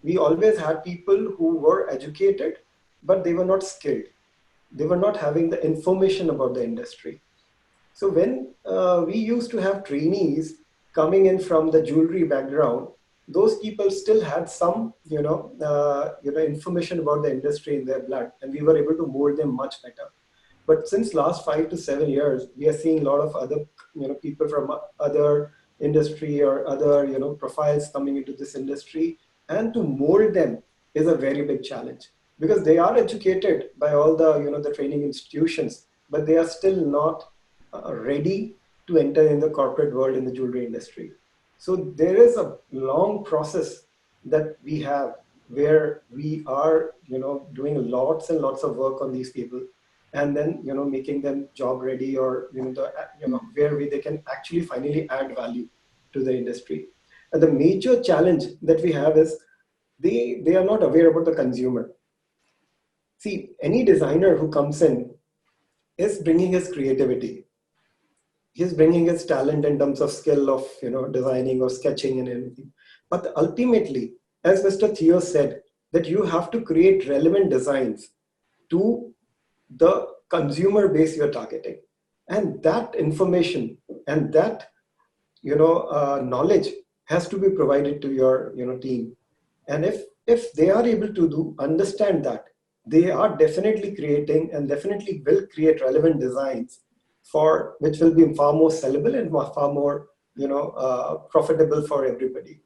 We always had people who were educated, but they were not skilled. They were not having the information about the industry. So when we used to have trainees coming in from the jewelry background, those people still had some, information about the industry in their blood, and we were able to mold them much better. But since last 5 to 7 years, we are seeing a lot of other, people from other industry or other, profiles coming into this industry, and to mold them is a very big challenge because they are educated by all the, the training institutions, but they are still not ready to enter in the corporate world in the jewelry industry. So there is a long process that we have where we are, doing lots and lots of work on these people, and then making them job ready, or where they can actually finally add value to the industry. And the major challenge that we have is they are not aware about the consumer. See, any designer who comes in is bringing his creativity. He's bringing his talent in terms of skill of designing or sketching and everything. But ultimately, as Mr. Theo said, that you have to create relevant designs to the consumer base you're targeting, and that information and that knowledge has to be provided to your team. And if they are able to understand that, they are definitely creating and definitely will create relevant designs for which will be far more sellable and far more profitable for everybody.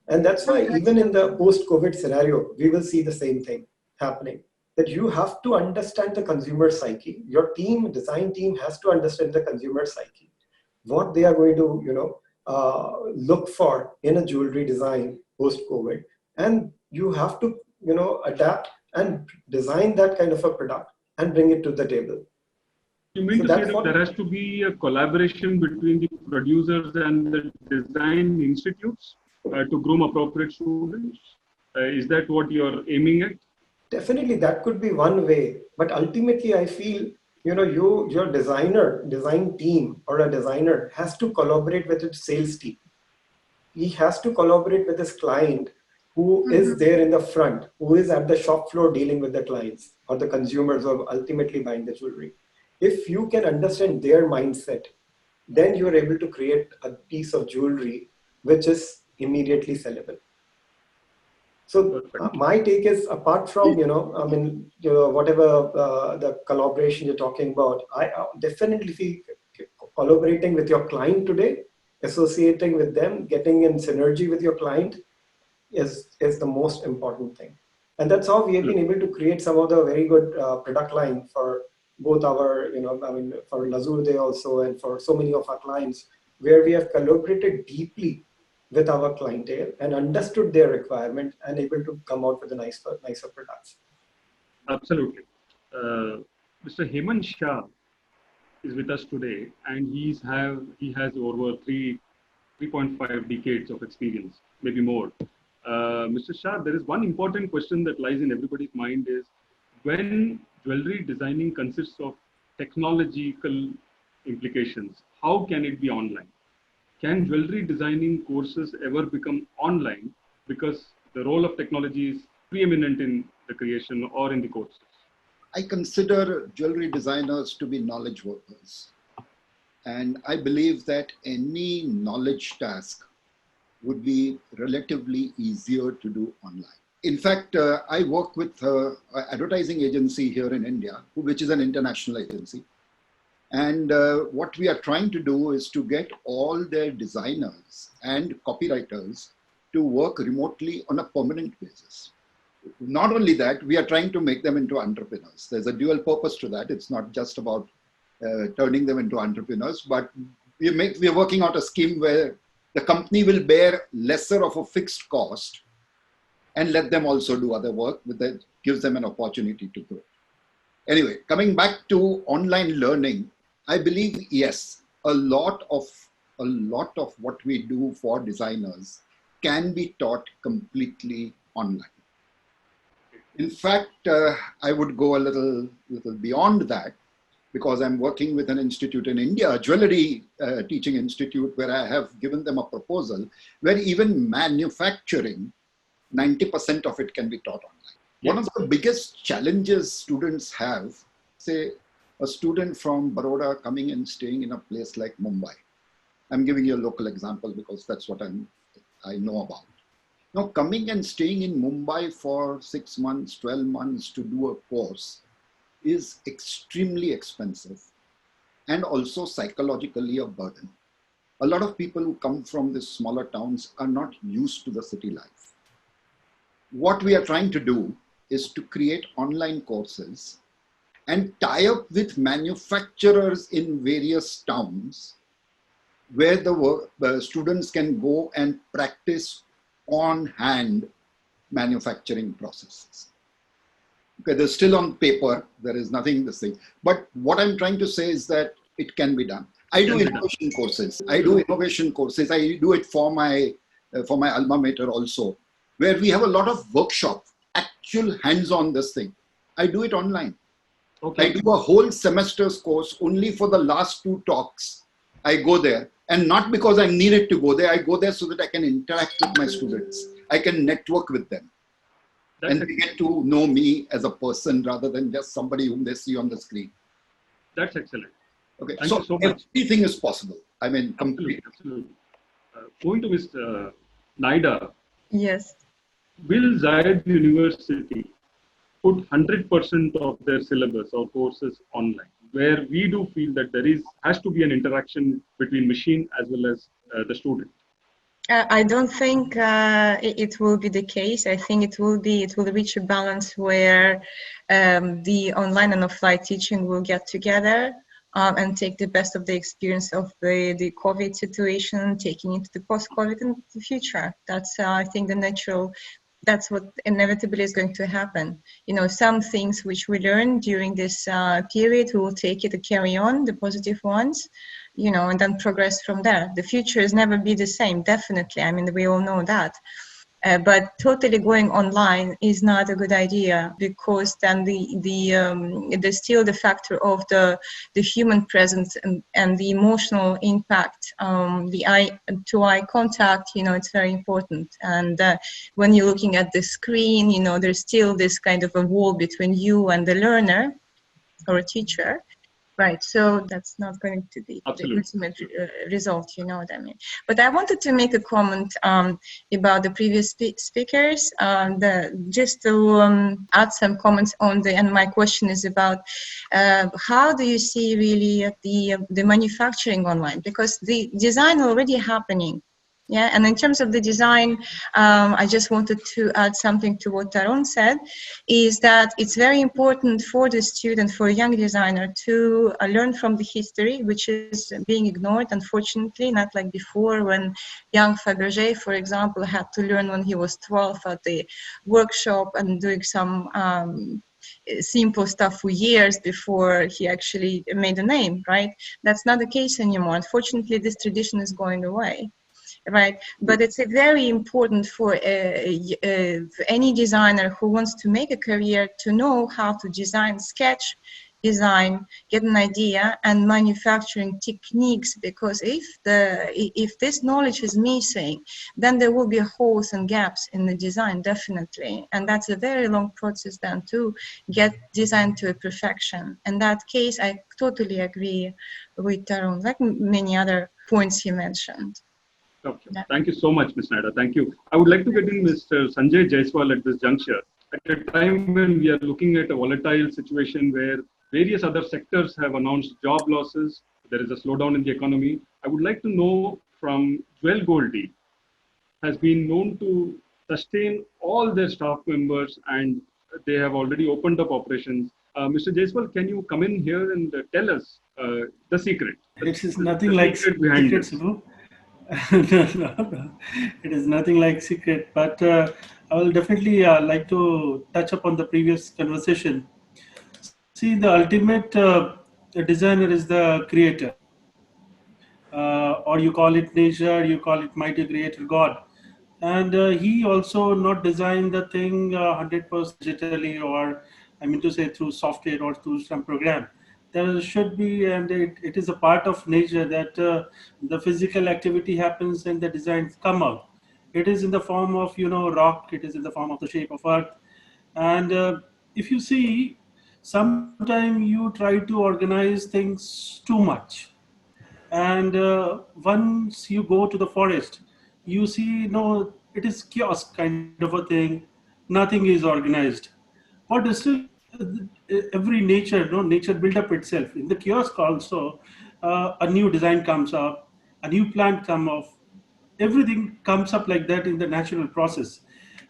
And that's why even in the post-COVID scenario, we will see the same thing happening, that you have to understand the consumer psyche. Your design team has to understand the consumer psyche, what they are going to look for in a jewelry design post-COVID. And you have to adapt and design that kind of a product and bring it to the table. You mean to say that there has to be a collaboration between the producers and the design institutes to groom appropriate students? Is that what you're aiming at? Definitely, that could be one way. But ultimately, I feel your design team or a designer has to collaborate with its sales team. He has to collaborate with his client who is there in the front, who is at the shop floor dealing with the clients or the consumers who are ultimately buying the jewelry. If you can understand their mindset, then you are able to create a piece of jewelry which is immediately sellable. So my take is, apart from whatever the collaboration you're talking about, I definitely feel collaborating with your client today, associating with them, getting in synergy with your client is the most important thing. And that's how we have been able to create some of the very good product line for both our, for Lazurde also, and for so many of our clients, where we have collaborated deeply with our clientele and understood their requirement and able to come out with a nicer products. Absolutely. Mr. Hemant Shah is with us today, and he has over 3.5 decades of experience, maybe more. Mr. Shah, there is one important question that lies in everybody's mind is, when jewelry designing consists of technological implications, how can it be online? Can jewelry designing courses ever become online because the role of technology is preeminent in the creation or in the courses? I consider jewelry designers to be knowledge workers. And I believe that any knowledge task would be relatively easier to do online. In fact, I work with an advertising agency here in India, which is an international agency. And what we are trying to do is to get all their designers and copywriters to work remotely on a permanent basis. Not only that, we are trying to make them into entrepreneurs. There's a dual purpose to that. It's not just about turning them into entrepreneurs, but we are working out a scheme where the company will bear lesser of a fixed cost and let them also do other work that gives them an opportunity to grow. Anyway, coming back to online learning, I believe, yes, a lot of what we do for designers can be taught completely online. In fact, I would go a little beyond that, because I'm working with an institute in India, a jewellery teaching institute, where I have given them a proposal where even manufacturing, 90% of it can be taught online. One of the biggest challenges students have, say, a student from Baroda coming and staying in a place like Mumbai. I'm giving you a local example because that's what I know about. Now, coming and staying in Mumbai for 6 months, 12 months to do a course is extremely expensive and also psychologically a burden. A lot of people who come from these smaller towns are not used to the city life. What we are trying to do is to create online courses and tie up with manufacturers in various towns where the students can go and practice on-hand manufacturing processes. Okay, they're still on paper, there is nothing the same. But what I'm trying to say is that it can be done. I do innovation courses. I do it for my alma mater also, where we have a lot of workshop, actual hands-on this thing. I do it online. Okay. I do a whole semester's course only for the last 2 talks. I go there, and not because I needed to go there. I go there so that I can interact with my students. I can network with them. And they get to know me as a person rather than just somebody whom they see on the screen. That's excellent. Okay, Thank you so much. Everything is possible. I mean, completely. Absolutely. Going to Ms. Naida. Yes. will Zayed University put 100% of their syllabus or courses online, where we do feel that there has to be an interaction between machine as well as the student? I don't think it will be the case. I think it will reach a balance where the online and offline teaching will get together and take the best of the experience of the COVID situation, taking into the post-COVID and the future. That's I think that's what inevitably is going to happen. Some things which we learn during this period, we will take it to carry on, the positive ones, and then progress from there. The future is never be the same, definitely. I mean, we all know that. But totally going online is not a good idea, because then there's still the factor of the human presence and the emotional impact. The eye-to-eye contact, it's very important. And when you're looking at the screen, there's still this kind of a wall between you and the learner or a teacher. Right, so that's not going to be Absolutely. The ultimate result, you know what I mean. But I wanted to make a comment about the previous speakers, just to add some comments on and my question is about how do you see really the manufacturing online? Because the design already happening. Yeah, and in terms of the design, I just wanted to add something to what Taron said, is that it's very important for the student, for a young designer, to learn from the history, which is being ignored, unfortunately, not like before when young Fabergé, for example, had to learn when he was 12 at the workshop and doing some simple stuff for years before he actually made a name, right? That's not the case anymore. Unfortunately, this tradition is going away. Right, but it's very important for any designer who wants to make a career to know how to design, sketch, design, get an idea, and manufacturing techniques. Because if this knowledge is missing, then there will be holes and gaps in the design, definitely, and that's a very long process then to get design to a perfection. In that case, I totally agree with Tarun, like many other points he mentioned. Okay. Thank you so much, Ms. Naida. Thank you. I would like to get in Mr. Sanjay Jaiswal at this juncture. At a time when we are looking at a volatile situation where various other sectors have announced job losses, there is a slowdown in the economy. I would like to know from Jewel Goldie, has been known to sustain all their staff members and they have already opened up operations. Mr. Jaiswal, can you come in here and tell us the secret? It is nothing like behind secrets, this. no. It is nothing like secret, but I will definitely like to touch upon the previous conversation. See, the ultimate designer is the creator, or you call it nature, you call it mighty creator God, and he also not designed the thing 100% digitally, or I mean to say through software or through some program. There should be, and it is a part of nature that the physical activity happens and the designs come out. It is in the form of rock. It is in the form of the shape of earth, and if you see, sometimes you try to organize things too much, and once you go to the forest, you see, no, it is kiosk kind of a thing. Nothing is organized, but still every nature, nature build up itself in the kiosk also. A new design comes up, a new plant come off, everything comes up like that in the natural process.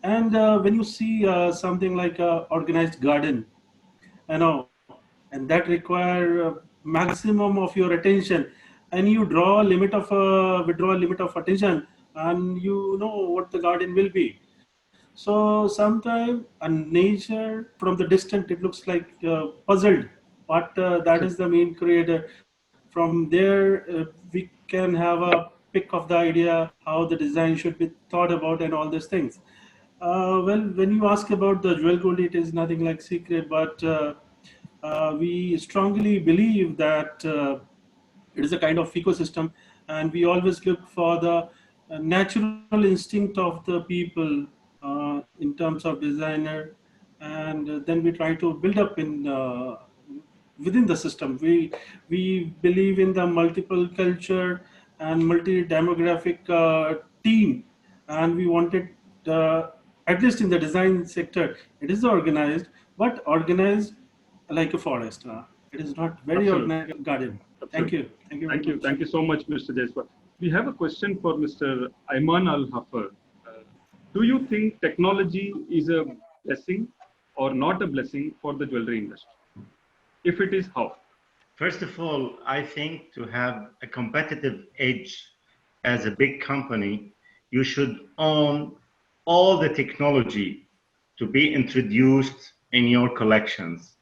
And when you see something like a organized garden, and that require maximum of your attention, and you draw a limit of withdraw a limit of attention, and you know what the garden will be. So sometimes a nature from the distant, it looks like puzzled, but that is the main creator. From there, we can have a pick of the idea how the design should be thought about and all these things. Well, when you ask about the jewel gold, it is nothing like secret, but we strongly believe that it is a kind of ecosystem, and we always look for the natural instinct of the people in terms of designer, and then we try to build up in within the system. We believe in the multiple culture and multi demographic team, and we wanted at least in the design sector, it is organized, but organized like a forest. It is not very Absolutely. organized like a garden. Thank Absolutely. you. Thank you very much. Thank you so much, Mr. Jaiswal. We have a question for Mr. Ayman Al Hafar. Do you think technology is a blessing or not a blessing for the jewelry industry? If it is, how? First of all, I think to have a competitive edge as a big company, you should own all the technology to be introduced in your collections.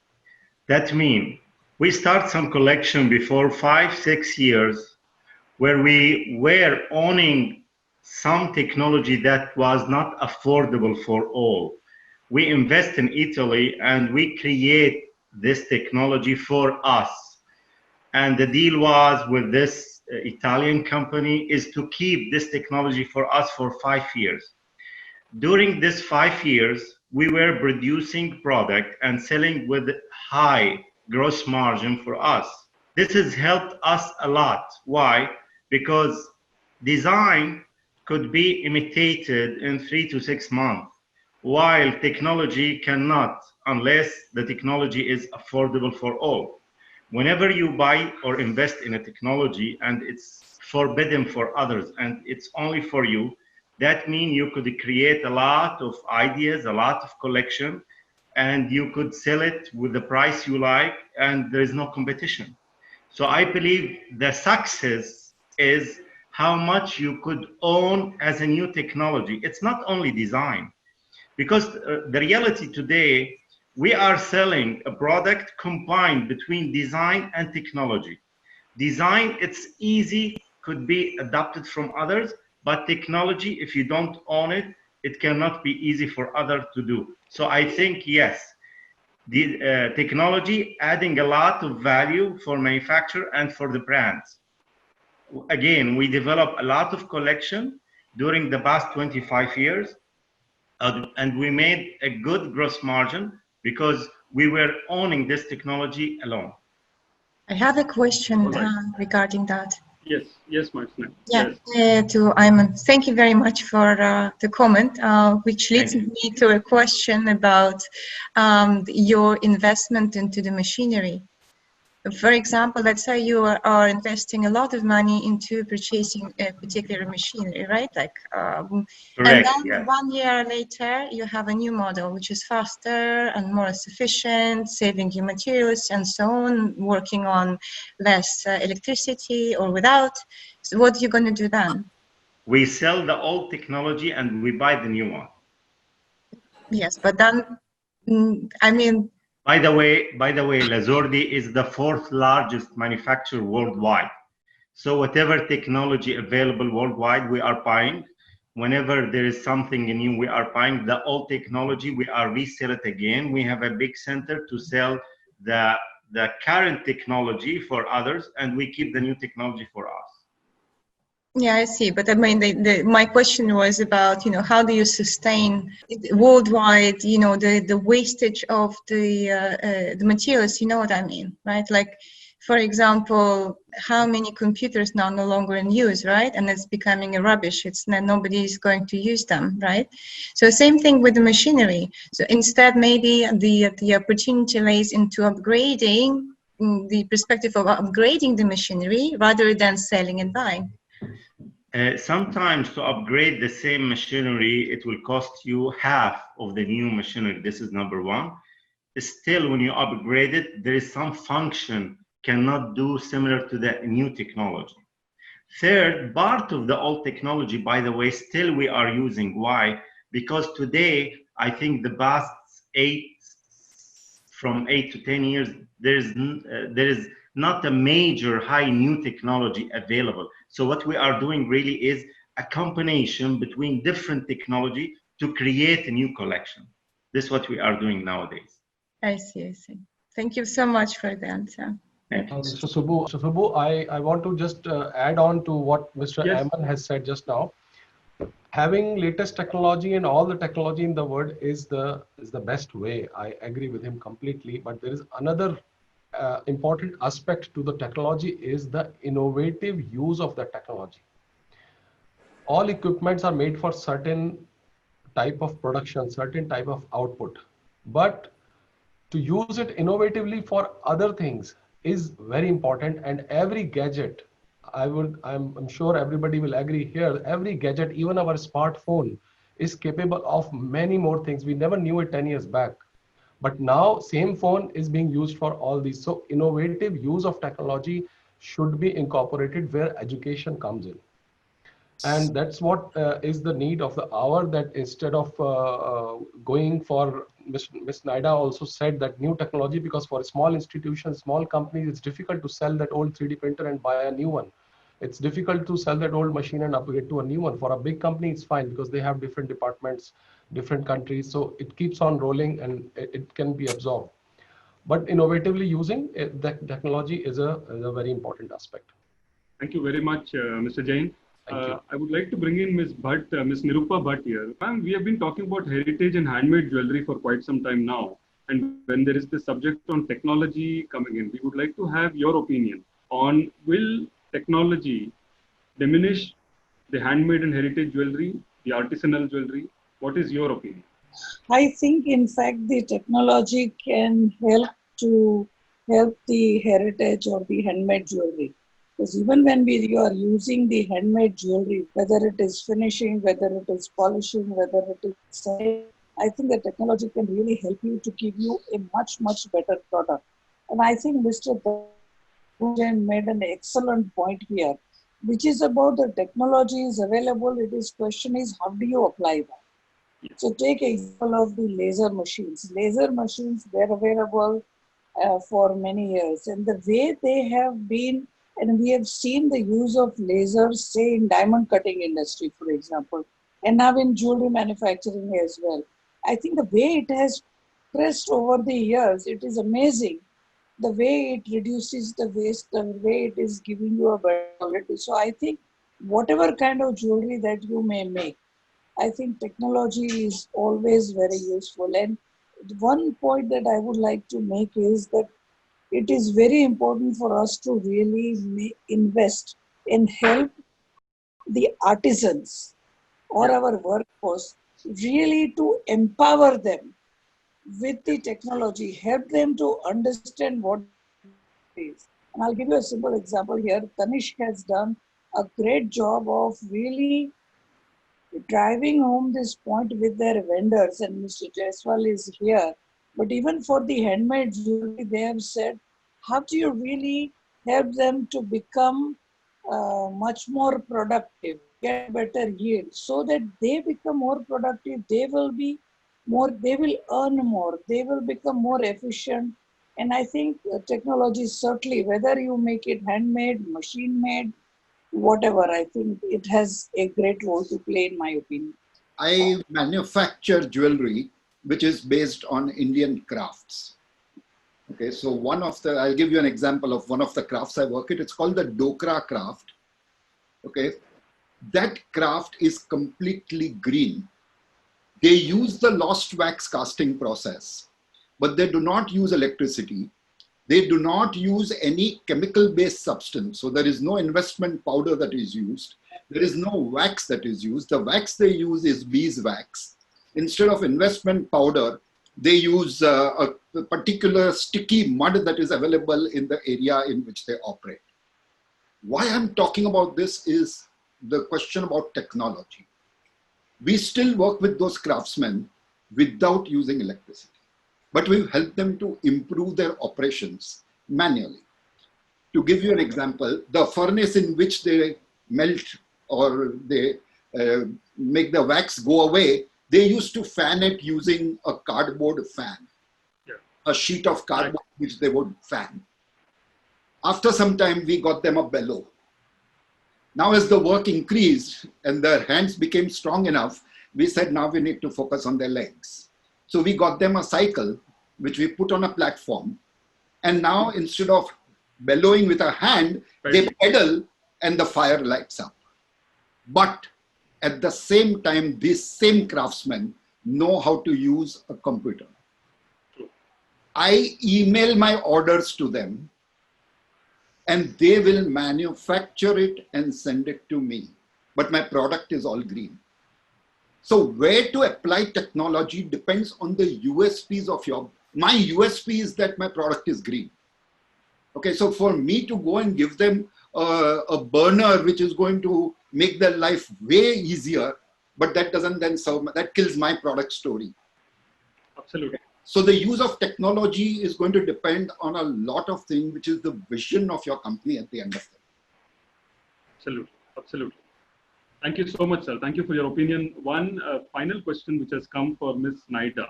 That means we start some collection before 5-6 years where we were owning some technology that was not affordable for all. We invest in Italy and we create this technology for us. And the deal was with this Italian company is to keep this technology for us for 5 years. During this 5 years, we were producing product and selling with high gross margin for us. This has helped us a lot. Why? Because design could be imitated in 3 to 6 months, while technology cannot unless the technology is affordable for all. Whenever you buy or invest in a technology and it's forbidden for others and it's only for you, that means you could create a lot of ideas, a lot of collection, and you could sell it with the price you like, and there is no competition. So I believe the success is how much you could own as a new technology. It's not only design, because the reality today, we are selling a product combined between design and technology. Design, it's easy, could be adopted from others, but technology, if you don't own it, it cannot be easy for others to do. So I think, yes, the technology adding a lot of value for manufacturer and for the brands. Again, we developed a lot of collection during the past 25 years, and we made a good gross margin because we were owning this technology alone. I have a question Right. regarding that. Yes, Martina. Yeah, Yes. to Ayman. Thank you very much for the comment, which leads me to a question about your investment into the machinery. For example, let's say you are investing a lot of money into purchasing a particular machinery, right? Like, and Correct, then yeah. 1 year later, you have a new model which is faster and more efficient, saving you materials and so on, working on less electricity or without. So what are you going to do then? We sell the old technology and we buy the new one. Yes, but then, I mean, By the way, Lazordi is the 4th largest manufacturer worldwide. So whatever technology available worldwide, we are buying. Whenever there is something new, we are buying the old technology, we are resell it again. We have a big center to sell the current technology for others, and we keep the new technology for us. yeah, I see. But I mean, my question was about, how do you sustain worldwide, the wastage of the materials, you know what I mean, right? Like, for example, how many computers now no longer in use, right? And it's becoming a rubbish. It's not, nobody is going to use them, right? So same thing with the machinery. So instead, maybe the opportunity lays into upgrading, the perspective of upgrading the machinery rather than selling and buying. Sometimes to upgrade the same machinery, it will cost you half of the new machinery. This is number one. Still, when you upgrade it, there is some function cannot do similar to the new technology. Third, part of the old technology, by the way, still we are using. Why? Because today, I think the past 8 to 10 years, there is not a major high new technology available. So what we are doing really is a combination between different technology to create a new collection. This is what we are doing nowadays. I see. Thank you so much for the answer. Mr. Subbu, I want to just add on to what Mr. Ayman has said just now. Having latest technology and all the technology in the world is the best way. I agree with him completely. But there is another important aspect to the technology is the innovative use of the technology. All equipments are made for certain type of production, certain type of output. But to use it innovatively for other things is very important. And every gadget, I'm sure everybody will agree here, every gadget, even our smartphone, is capable of many more things. We never knew it 10 years back. But now same phone is being used for all these. So innovative use of technology should be incorporated where education comes in. And that's what is the need of the hour, that instead of going for, Miss Naida also said that new technology, because for small institutions, small companies, it's difficult to sell that old 3D printer and buy a new one. It's difficult to sell that old machine and upgrade to a new one. For a big company, it's fine because they have different departments, different countries. So it keeps on rolling and it can be absorbed. But innovatively using it, that technology is a very important aspect. Thank you very much, Mr. Jain. I would like to bring in Ms. Bhatt, Ms. Nirupa Bhatt here. Ma'am, we have been talking about heritage and handmade jewelry for quite some time now. And when there is this subject on technology coming in, we would like to have your opinion on, will technology diminish the handmade and heritage jewelry, the artisanal jewelry? What is your opinion? I think, in fact, the technology can help to help the heritage or the handmade jewelry. Because even when you are using the handmade jewelry, whether it is finishing, whether it is polishing, whether it is selling, I think the technology can really help you to give you a much, much better product. And I think Mr. Jain made an excellent point here, which is about the technology is available. It is question is, how do you apply that? So take example of the laser machines. Laser machines, they're available for many years. And the way they have been, and we have seen the use of lasers, say in diamond cutting industry, for example, and now in jewelry manufacturing as well. I think the way it has progressed over the years, it is amazing. The way it reduces the waste, the way it is giving you a better quality. So I think whatever kind of jewelry that you may make, I think technology is always very useful. And one point that I would like to make is that it is very important for us to really invest and help the artisans or our workforce, really to empower them with the technology, help them to understand what it is. And I'll give you a simple example here. Tanishq has done a great job of really driving home this point with their vendors, and Mr. Jaiswal is here. But even for the handmade jewelry, they have said, how do you really help them to become much more productive, get better yield, so that they become more productive, they will be more, they will earn more, they will become more efficient. And I think technology certainly, whether you make it handmade, machine made, whatever, I think it has a great role to play, in my opinion. I manufacture jewelry which is based on Indian crafts. Okay, so I'll give you an example of one of the crafts I work at. It's called the Dokra craft. Okay, that craft is completely green. They use the lost wax casting process, but they do not use electricity. They do not use any chemical-based substance. So there is no investment powder that is used. There is no wax that is used. The wax they use is beeswax. Instead of investment powder, they use a particular sticky mud that is available in the area in which they operate. Why I'm talking about this is the question about technology. We still work with those craftsmen without using electricity, but we've helped them to improve their operations manually. To give you an example, the furnace in which they melt or they make the wax go away, they used to fan it using a cardboard fan, a sheet of cardboard which they would fan. After some time, we got them a bellow. Now, as the work increased and their hands became strong enough, we said, now we need to focus on their legs. So we got them a cycle, which we put on a platform. And now, instead of bellowing with a hand, they pedal and the fire lights up. But at the same time, these same craftsmen know how to use a computer. I email my orders to them, and they will manufacture it and send it to me. But my product is all green. So where to apply technology depends on the USPs of my USP is that my product is green. Okay, so for me to go and give them a burner which is going to make their life way easier, but that doesn't then serve, that kills my product story. Absolutely. So the use of technology is going to depend on a lot of things, which is the vision of your company at the end of it. Absolutely. Absolutely. Thank you so much, sir. Thank you for your opinion. One final question which has come for Ms. Naida.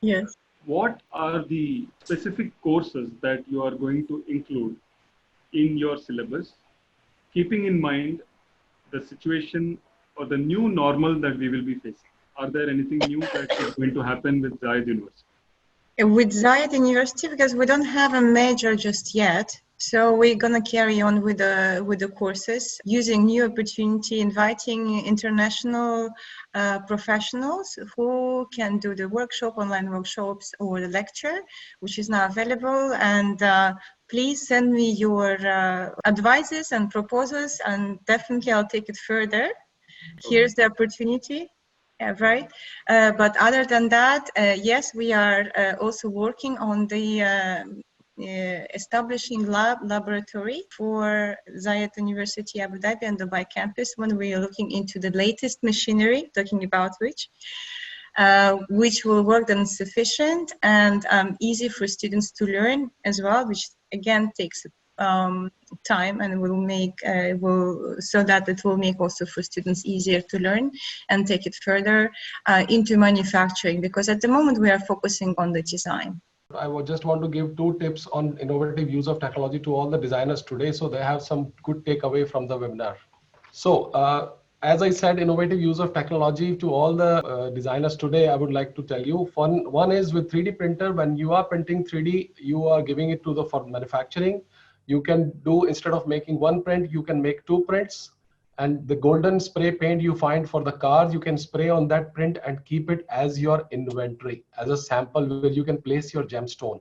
Yes. What are the specific courses that you are going to include in your syllabus, keeping in mind the situation or the new normal that we will be facing? Are there anything new that is going to happen with Zayed University? With Zayed University, because we don't have a major just yet, so we're gonna carry on with the courses, using new opportunity, inviting international professionals who can do the workshop, online workshops, or the lecture, which is now available. And please send me your advices and proposals, and definitely I'll take it further. Here's the opportunity. Right. But other than that, yes, we are also working on the establishing laboratory for Zayed University Abu Dhabi and Dubai campus, when we are looking into the latest machinery, talking about which will work and sufficient and easy for students to learn as well, which again takes time and will make so that it will make also for students easier to learn and take it further into manufacturing, because at the moment we are focusing on the design. I would just want to give 2 tips on innovative use of technology to all the designers today, so they have some good takeaway from the webinar. So as I said, innovative use of technology to all the designers today, I would like to tell you. One is with 3D printer. When you are printing 3D, you are giving it to for manufacturing. You can do, instead of making 1 print, you can make 2 prints. And the golden spray paint you find for the cars, you can spray on that print and keep it as your inventory, as a sample where you can place your gemstone.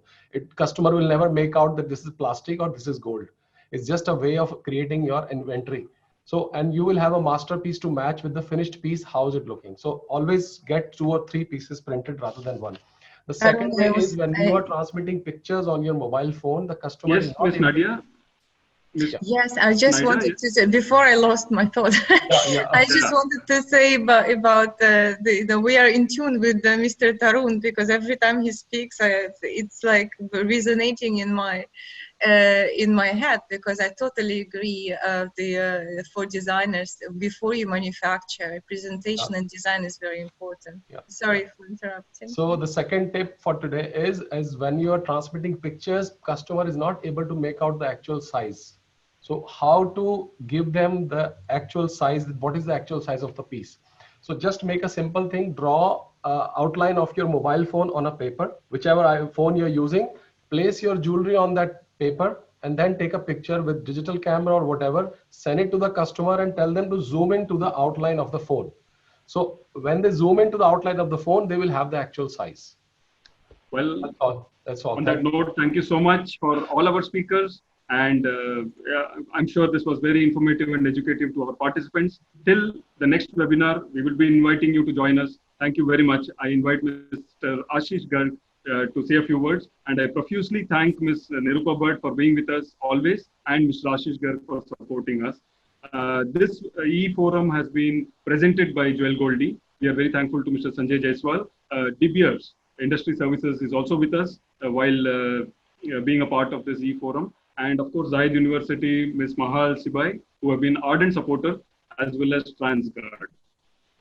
Customer will never make out that this is plastic or this is gold. It's just a way of creating your inventory. So, and you will have a masterpiece to match with the finished piece. How's it looking? So always get 2 or 3 pieces printed rather than 1. The second way is when you are transmitting pictures on your mobile phone, the customer is not Ms. Nadia. Yes, I just wanted to say, before I lost my thought, I just wanted to say about the we are in tune with Mr. Tarun, because every time he speaks, it's like resonating in my head, because I totally agree. For designers, before you manufacture, presentation and design is very important. Sorry for interrupting. So the second tip for today is when you are transmitting pictures, customer is not able to make out the actual size. So how to give them the actual size? What is the actual size of the piece? So just make a simple thing. Draw outline of your mobile phone on a paper, whichever phone you're using. Place your jewelry on that paper and then take a picture with digital camera or whatever. Send it to the customer and tell them to zoom into the outline of the phone. So when they zoom into the outline of the phone, they will have the actual size. Well, that's all. On that note, thank you so much for all our speakers. And I'm sure this was very informative and educative to our participants. Till the next webinar, we will be inviting you to join us. Thank you very much. I invite Mr. Ashish Garg to say a few words. And I profusely thank Ms. Nirupa Bhatt for being with us always, and Mr. Ashish Garg for supporting us. This e-forum has been presented by Jewel Goldie. We are very thankful to Mr. Sanjay Jaiswal. De Beers Industry Services is also with us while being a part of this e-forum. And of course, Zayed University, Ms. Mahal Sibai, who have been ardent supporters, as well as TransGuard.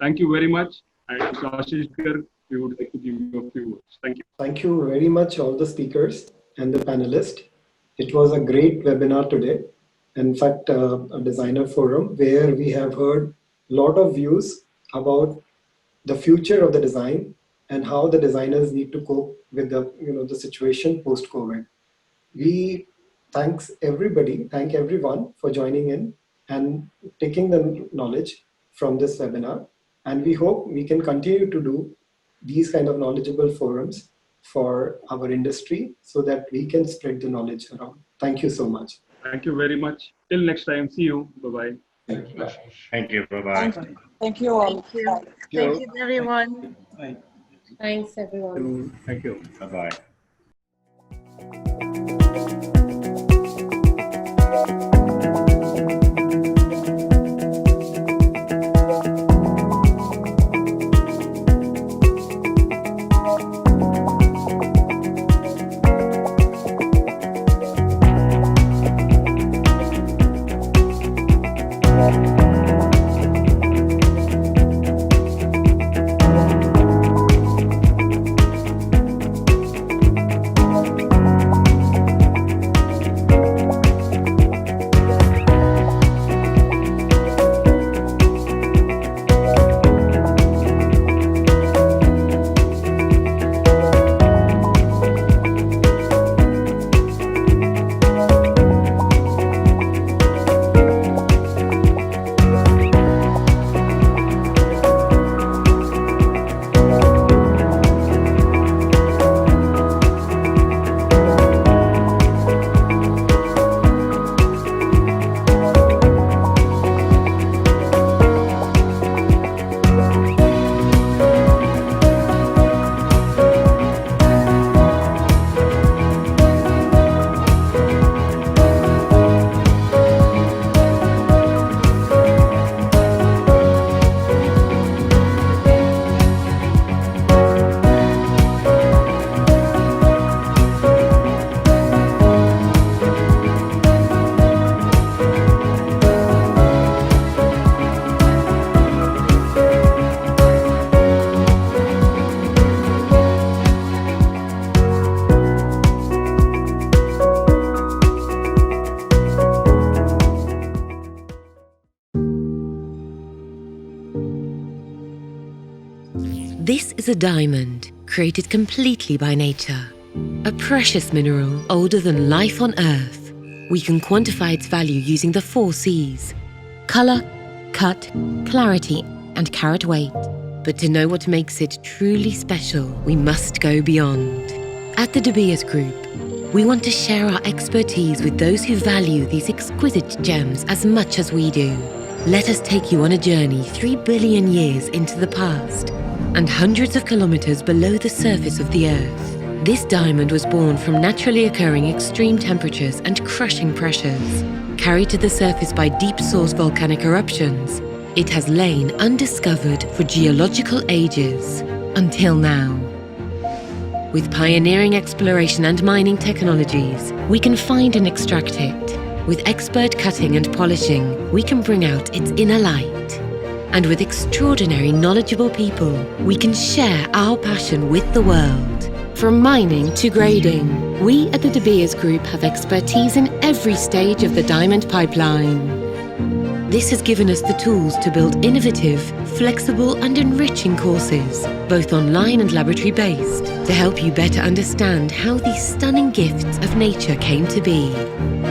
Thank you very much. And Mr. Ashish Garg, we would like to give you a few words. Thank you. Thank you very much, all the speakers and the panelists. It was a great webinar today. In fact, a designer forum where we have heard a lot of views about the future of the design and how the designers need to cope with the situation post-COVID. We thank everyone for joining in and taking the knowledge from this webinar. And we hope we can continue to do these kind of knowledgeable forums for our industry so that we can spread the knowledge around. Thank you so much. Thank you very much. Till next time. See you. Bye-bye. Thank you. Bye-bye. Thank you all. Thank you. Thank you, everyone. Bye. Thanks, everyone. Thank you. Bye-bye. This is a diamond created completely by nature. A precious mineral older than life on Earth. We can quantify its value using the 4 C's: color, cut, clarity, and carat weight. But to know what makes it truly special, we must go beyond. At the De Beers Group, we want to share our expertise with those who value these exquisite gems as much as we do. Let us take you on a journey 3 billion years into the past and hundreds of kilometers below the surface of the Earth. This diamond was born from naturally occurring extreme temperatures and crushing pressures. Carried to the surface by deep source volcanic eruptions, it has lain undiscovered for geological ages, until now. With pioneering exploration and mining technologies, we can find and extract it. With expert cutting and polishing, we can bring out its inner light. And with extraordinary knowledgeable people, we can share our passion with the world. From mining to grading, we at the De Beers Group have expertise in every stage of the diamond pipeline. This has given us the tools to build innovative, flexible and enriching courses, both online and laboratory-based, to help you better understand how these stunning gifts of nature came to be.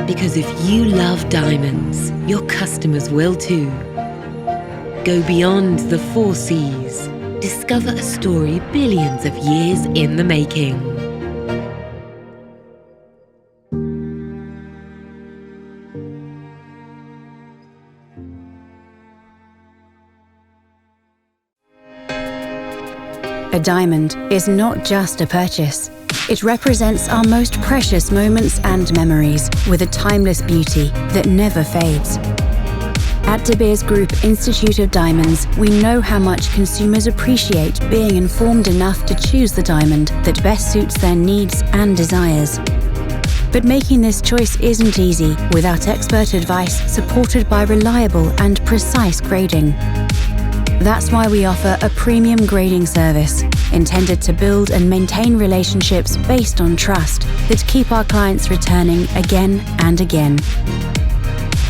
Because if you love diamonds, your customers will too. Go beyond the 4 C's. Discover a story billions of years in the making. A diamond is not just a purchase. It represents our most precious moments and memories with a timeless beauty that never fades. At De Beers Group Institute of Diamonds, we know how much consumers appreciate being informed enough to choose the diamond that best suits their needs and desires. But making this choice isn't easy without expert advice supported by reliable and precise grading. That's why we offer a premium grading service intended to build and maintain relationships based on trust that keep our clients returning again and again.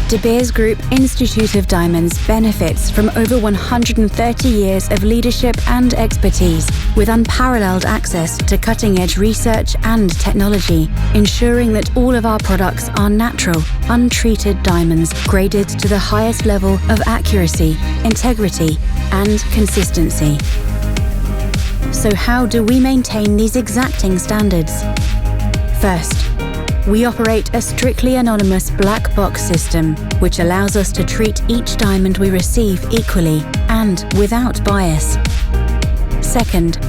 De Beers Group Institute of Diamonds benefits from over 130 years of leadership and expertise, with unparalleled access to cutting-edge research and technology, ensuring that all of our products are natural, untreated diamonds graded to the highest level of accuracy, integrity, and consistency. So how do we maintain these exacting standards? First, We operate a strictly anonymous black box system, which allows us to treat each diamond we receive equally and without bias. Second,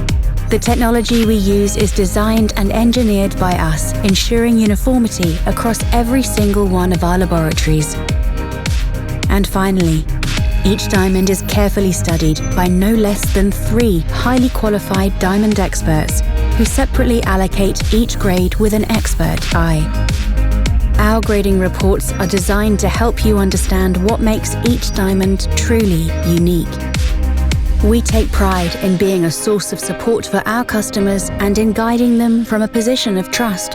the technology we use is designed and engineered by us, ensuring uniformity across every single one of our laboratories. And finally, each diamond is carefully studied by no less than 3 highly qualified diamond experts who separately allocate each grade with an expert eye. Our grading reports are designed to help you understand what makes each diamond truly unique. We take pride in being a source of support for our customers and in guiding them from a position of trust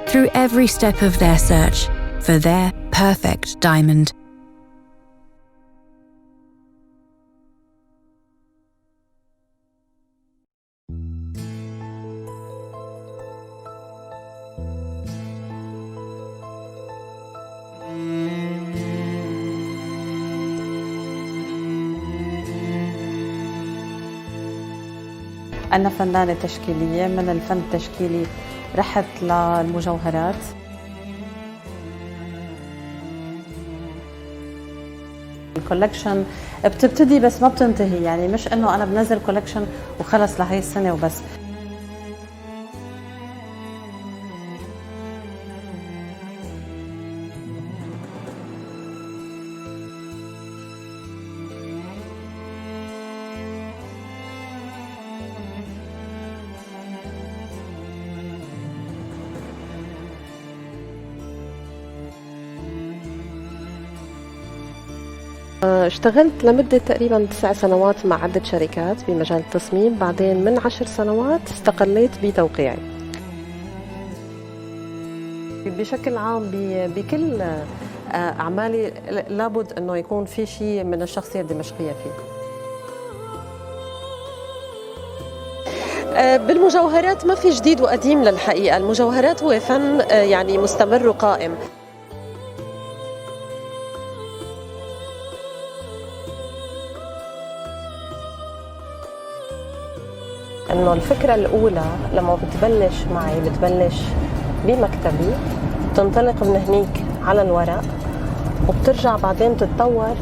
through every step of their search for their perfect diamond. أنا فنانة تشكيلية. من الفن التشكيلي رحت للمجوهرات. الكولكشن بتبتدي بس ما بتنتهي، يعني مش إنه أنا بنزل كولكشن وخلص لهي السنة وبس. اشتغلت لمدة تقريبا 9 سنوات مع عدة شركات بمجال التصميم، بعدين من 10 سنوات استقليت بتوقيعي. بشكل عام بكل أعمالي لابد أنه يكون في شيء من الشخصية الدمشقية فيه. بالمجوهرات ما في جديد وقديم للحقيقة، المجوهرات هو فن يعني مستمر وقائم. إنه الفكرة الأولى لما بتبلش معي بتبلش بمكتبي، تنطلق من هنيك على الورق وبترجع بعدين تتطور